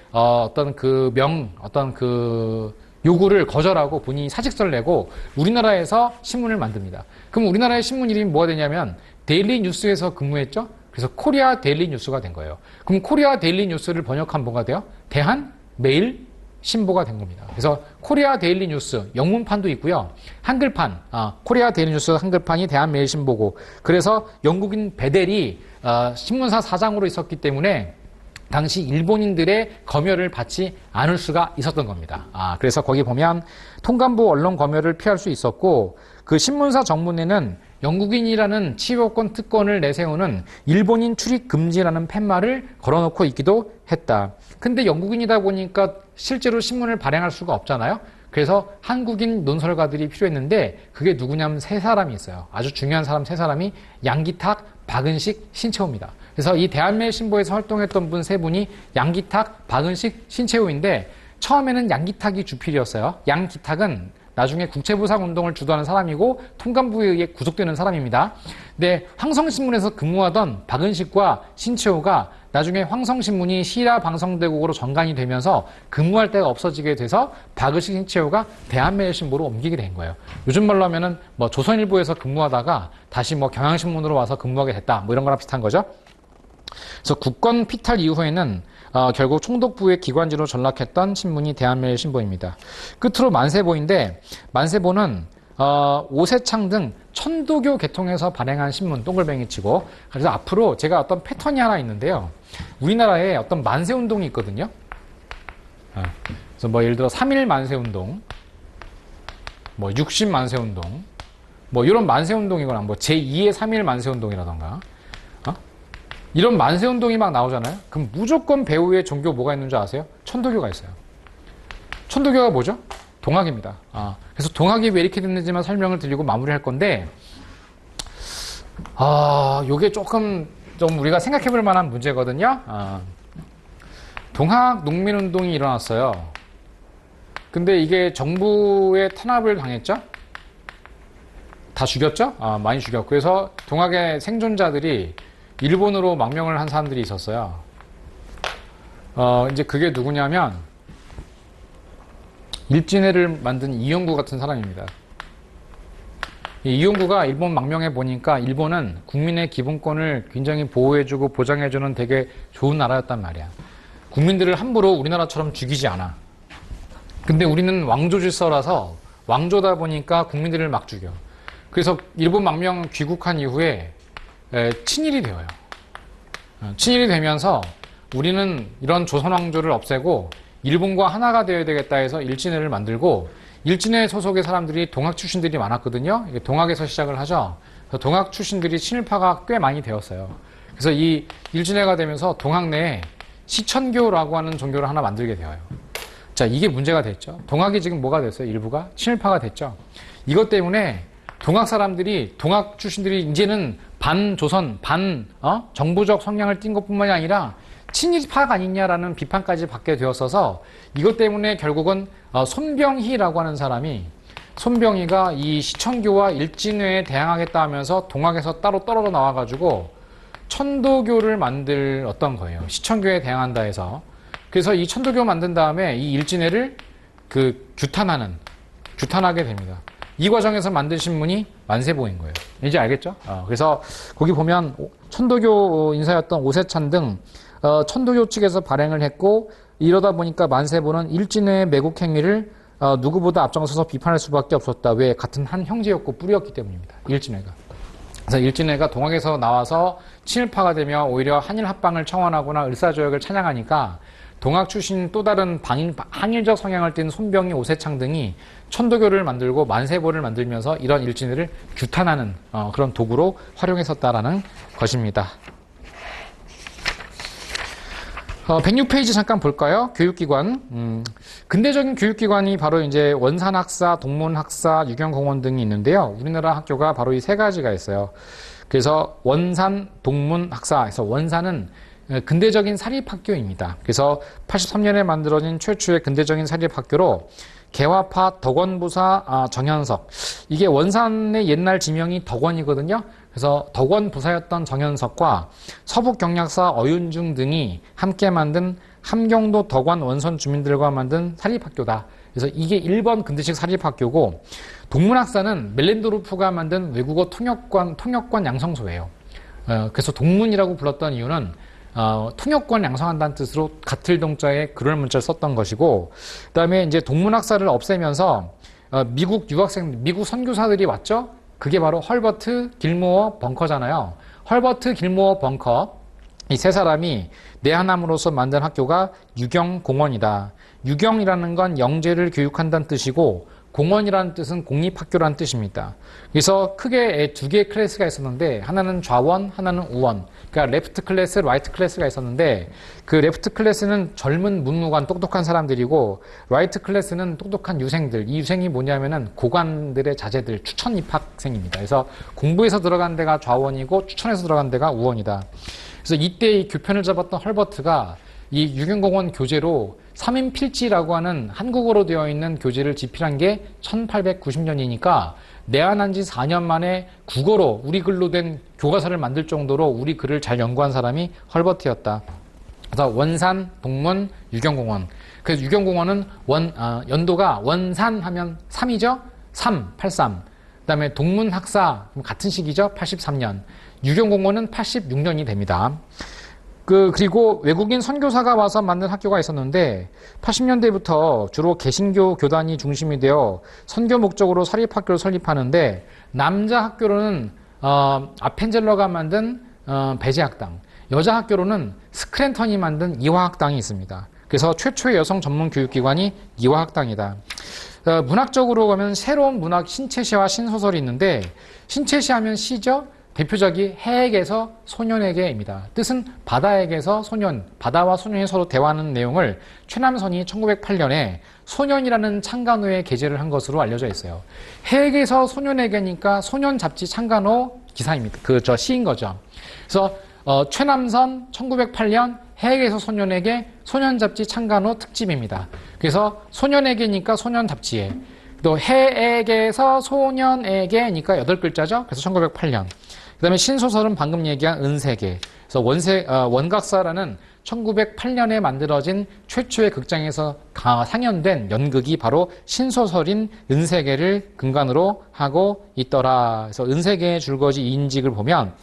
요구를 거절하고 본인이 사직서를 내고 우리나라에서 신문을 만듭니다. 그럼 우리나라의 신문 이름이 뭐가 되냐면 데일리 뉴스에서 근무했죠. 그래서 코리아 데일리 뉴스가 된 거예요. 그럼 코리아 데일리 뉴스를 번역하면 뭐가 돼요? 대한 매일 신보가 된 겁니다. 그래서 코리아 데일리 뉴스 영문판도 있고요. 한글판, 코리아 데일리 뉴스 한글판이 대한매일신보고, 그래서 영국인 베델이 신문사 사장으로 있었기 때문에 당시 일본인들의 검열을 받지 않을 수가 있었던 겁니다. 그래서 거기 보면 통감부 언론 검열을 피할 수 있었고, 그 신문사 정문에는 영국인이라는 치유권 특권을 내세우는 일본인 출입 금지라는 팻말을 걸어놓고 있기도 했다. 근데 영국인이다 보니까 실제로 신문을 발행할 수가 없잖아요. 그래서 한국인 논설가들이 필요했는데 그게 누구냐면 세 사람이 있어요. 아주 중요한 사람 세 사람이 양기탁, 박은식, 신채호입니다. 그래서 이 대한매일신보에서 활동했던 분 세 분이 양기탁, 박은식, 신채호인데 처음에는 양기탁이 주필이었어요. 양기탁은 나중에 국채부상운동을 주도하는 사람이고 통감부에 의해 구속되는 사람입니다. 근데 황성신문에서 근무하던 박은식과 신채호가 나중에 황성신문이 시라 방송대국으로 전간이 되면서 근무할 데가 없어지게 돼서 박은식, 신채호가 대한매일신보로 옮기게 된 거예요. 요즘 말로 하면은 뭐 조선일보에서 근무하다가 다시 뭐 경향신문으로 와서 근무하게 됐다, 뭐 이런 거랑 비슷한 거죠. 그래서 국권 피탈 이후에는 결국 총독부의 기관지로 전락했던 신문이 대한매일신보입니다. 끝으로 만세보인데, 만세보는 오세창 등 천도교 계통에서 발행한 신문, 동글뱅이치고. 그래서 앞으로 제가 어떤 패턴이 하나 있는데요. 우리나라에 어떤 만세운동이 있거든요. 그래서 뭐 예를 들어 3.1 만세운동, 뭐 60 만세운동, 뭐 이런 만세운동이거나 뭐 제2의 3.1 만세운동이라던가, 이런 만세운동이 막 나오잖아요. 그럼 무조건 배후에 종교 뭐가 있는 줄 아세요? 천도교가 있어요. 천도교가 뭐죠? 동학입니다. 그래서 동학이 왜 이렇게 됐는지만 설명을 드리고 마무리할 건데, 요게 조금 좀 우리가 생각해 볼 만한 문제거든요. 동학 농민운동이 일어났어요. 근데 이게 정부의 탄압을 당했죠? 다 죽였죠? 많이 죽였고. 그래서 동학의 생존자들이 일본으로 망명을 한 사람들이 있었어요. 이제 그게 누구냐면 일진회를 만든 이용구 같은 사람입니다. 이용구가 일본 망명해 보니까 일본은 국민의 기본권을 굉장히 보호해주고 보장해주는 되게 좋은 나라였단 말이야. 국민들을 함부로 우리나라처럼 죽이지 않아. 근데 우리는 왕조 질서라서 왕조다 보니까 국민들을 막 죽여. 그래서 일본 망명 귀국한 이후에 친일이 되어요. 친일이 되면서 우리는 이런 조선 왕조를 없애고 일본과 하나가 되어야 되겠다 해서 일진회를 만들고, 일진회 소속의 사람들이 동학 출신들이 많았거든요. 동학에서 시작을 하죠. 동학 출신들이 친일파가 꽤 많이 되었어요. 그래서 이 일진회가 되면서 동학 내에 시천교라고 하는 종교를 하나 만들게 되어요. 자, 이게 문제가 됐죠. 동학이 지금 뭐가 됐어요? 일부가 친일파가 됐죠. 이것 때문에 동학 사람들이, 동학 출신들이 이제는 반조선, 정부적 성향을 띈 것뿐만이 아니라 친일파가 아니냐라는 비판까지 받게 되었어서, 이것 때문에 결국은 손병희라고 하는 사람이, 손병희가 이 시천교와 일진회에 대항하겠다 하면서 동학에서 따로 떨어져 나와가지고 천도교를 만들었던 거예요. 시천교에 대항한다 해서. 그래서 이 천도교 만든 다음에 이 일진회를 규탄하게 됩니다. 이 과정에서 만든 신문이 만세보인 거예요. 이제 알겠죠? 그래서 거기 보면 천도교 인사였던 오세찬 등 천도교 측에서 발행을 했고, 이러다 보니까 만세보는 일진회의 매국 행위를 누구보다 앞장서서 비판할 수밖에 없었다. 왜? 같은 한 형제였고 뿌리였기 때문입니다. 일진회가. 그래서 일진회가 동학에서 나와서 친일파가 되며 오히려 한일 합방을 청원하거나 을사조약을 찬양하니까 동학 출신 또 다른 항일적 성향을 띤 손병희, 오세창 등이 천도교를 만들고 만세보를 만들면서 이런 일진회를 규탄하는 그런 도구로 활용했었다라는 것입니다. 106페이지 잠깐 볼까요? 교육기관. 근대적인 교육기관이 바로 이제 원산학사, 동문학사, 유경공원 등이 있는데요. 우리나라 학교가 바로 이 세 가지가 있어요. 그래서 원산, 동문학사. 그래서 원산은 근대적인 사립학교입니다. 그래서 83년에 만들어진 최초의 근대적인 사립학교로 개화파 덕원부사 정현석, 이게 원산의 옛날 지명이 덕원이거든요. 그래서 덕원 부사였던 정현석과 서북경략사 어윤중 등이 함께 만든 함경도 덕원 원선 주민들과 만든 사립학교다. 그래서 이게 1번 근대식 사립학교고, 동문학사는 멜렌도르프가 만든 외국어 통역관 양성소예요. 그래서 동문이라고 불렀던 이유는 통역권 양성한다는 뜻으로 같을 동자에 그럴 문자를 썼던 것이고, 그다음에 이제 동문학사를 없애면서 미국 유학생, 미국 선교사들이 왔죠. 그게 바로 헐버트, 길모어, 벙커잖아요. 헐버트, 길모어, 벙커 이 세 사람이 내한함으로써 만든 학교가 유경공원이다. 유경이라는 건 영재를 교육한다는 뜻이고 공원이라는 뜻은 공립학교라는 뜻입니다. 그래서 크게 두 개의 클래스가 있었는데 하나는 좌원, 하나는 우원. 그러니까 레프트 클래스, 라이트 클래스가 있었는데 그 레프트 클래스는 젊은 문무관 똑똑한 사람들이고 라이트 클래스는 똑똑한 유생들. 이 유생이 뭐냐면은 고관들의 자제들, 추천 입학생입니다. 그래서 공부해서 들어간 데가 좌원이고 추천해서 들어간 데가 우원이다. 그래서 이때 이 교편을 잡았던 헐버트가 이 유경공원 교재로 3인 필지라고 하는 한국어로 되어 있는 교재를 집필한 게 1890년이니까 내한한 지 4년 만에 국어로 우리 글로 된 교과서를 만들 정도로 우리 글을 잘 연구한 사람이 헐버트였다. 그래서 원산, 동문, 유경공원. 그래서 유경공원은 연도가 원산 하면 3이죠? 3, 83. 그 다음에 동문학사, 같은 시기죠? 83년. 유경공원은 86년이 됩니다. 그리고 외국인 선교사가 와서 만든 학교가 있었는데 80년대부터 주로 개신교 교단이 중심이 되어 선교 목적으로 사립학교를 설립하는데 남자 학교로는 아펜젤러가 만든 배제학당, 여자 학교로는 스크랜턴이 만든 이화학당이 있습니다. 그래서 최초의 여성 전문 교육기관이 이화학당이다. 문학적으로 보면 새로운 문학 신체시와 신소설이 있는데 신체시 하면 시죠. 대표작이 해에게서 소년에게입니다. 뜻은 바다에게서 소년, 바다와 소년이 서로 대화하는 내용을 최남선이 1908년에 소년이라는 창간호에 게재를 한 것으로 알려져 있어요. 해에게서 소년에게니까 소년 잡지 창간호 기사입니다. 시인 거죠. 그래서 최남선 1908년 해에게서 소년에게 소년 잡지 창간호 특집입니다. 그래서 소년에게니까 소년 잡지에 또 해에게서 소년에게니까 8글자죠. 그래서 1908년. 그 다음에 신소설은 방금 얘기한 은세계. 그래서 원각사라는 1908년에 만들어진 최초의 극장에서 상연된 연극이 바로 신소설인 은세계를 근간으로 하고 있더라. 그래서 은세계의 줄거지 인직을 보면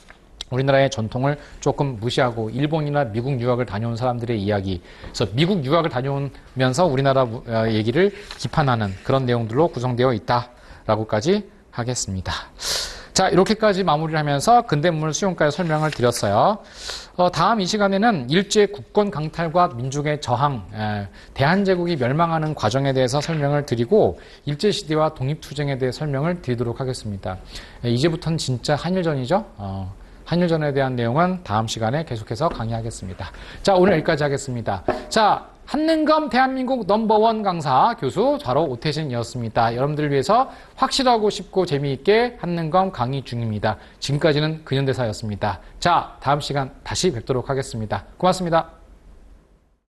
우리나라의 전통을 조금 무시하고 일본이나 미국 유학을 다녀온 사람들의 이야기, 그래서 미국 유학을 다녀오면서 우리나라 얘기를 비판하는 그런 내용들로 구성되어 있다라고까지 하겠습니다. 자, 이렇게까지 마무리를 하면서 근대문물 수용가의 설명을 드렸어요. 다음 이 시간에는 일제 국권 강탈과 민족의 저항, 대한제국이 멸망하는 과정에 대해서 설명을 드리고 일제시대와 독립투쟁에 대해 설명을 드리도록 하겠습니다. 이제부터는 진짜 한일전이죠. 한일전에 대한 내용은 다음 시간에 계속해서 강의하겠습니다. 자, 오늘 여기까지 하겠습니다. 자, 한능검 대한민국 넘버원 강사 교수 좌로 오태진이었습니다. 여러분들을 위해서 확실하고 쉽고 재미있게 한능검 강의 중입니다. 지금까지는 근현대사였습니다. 자, 다음 시간 다시 뵙도록 하겠습니다. 고맙습니다.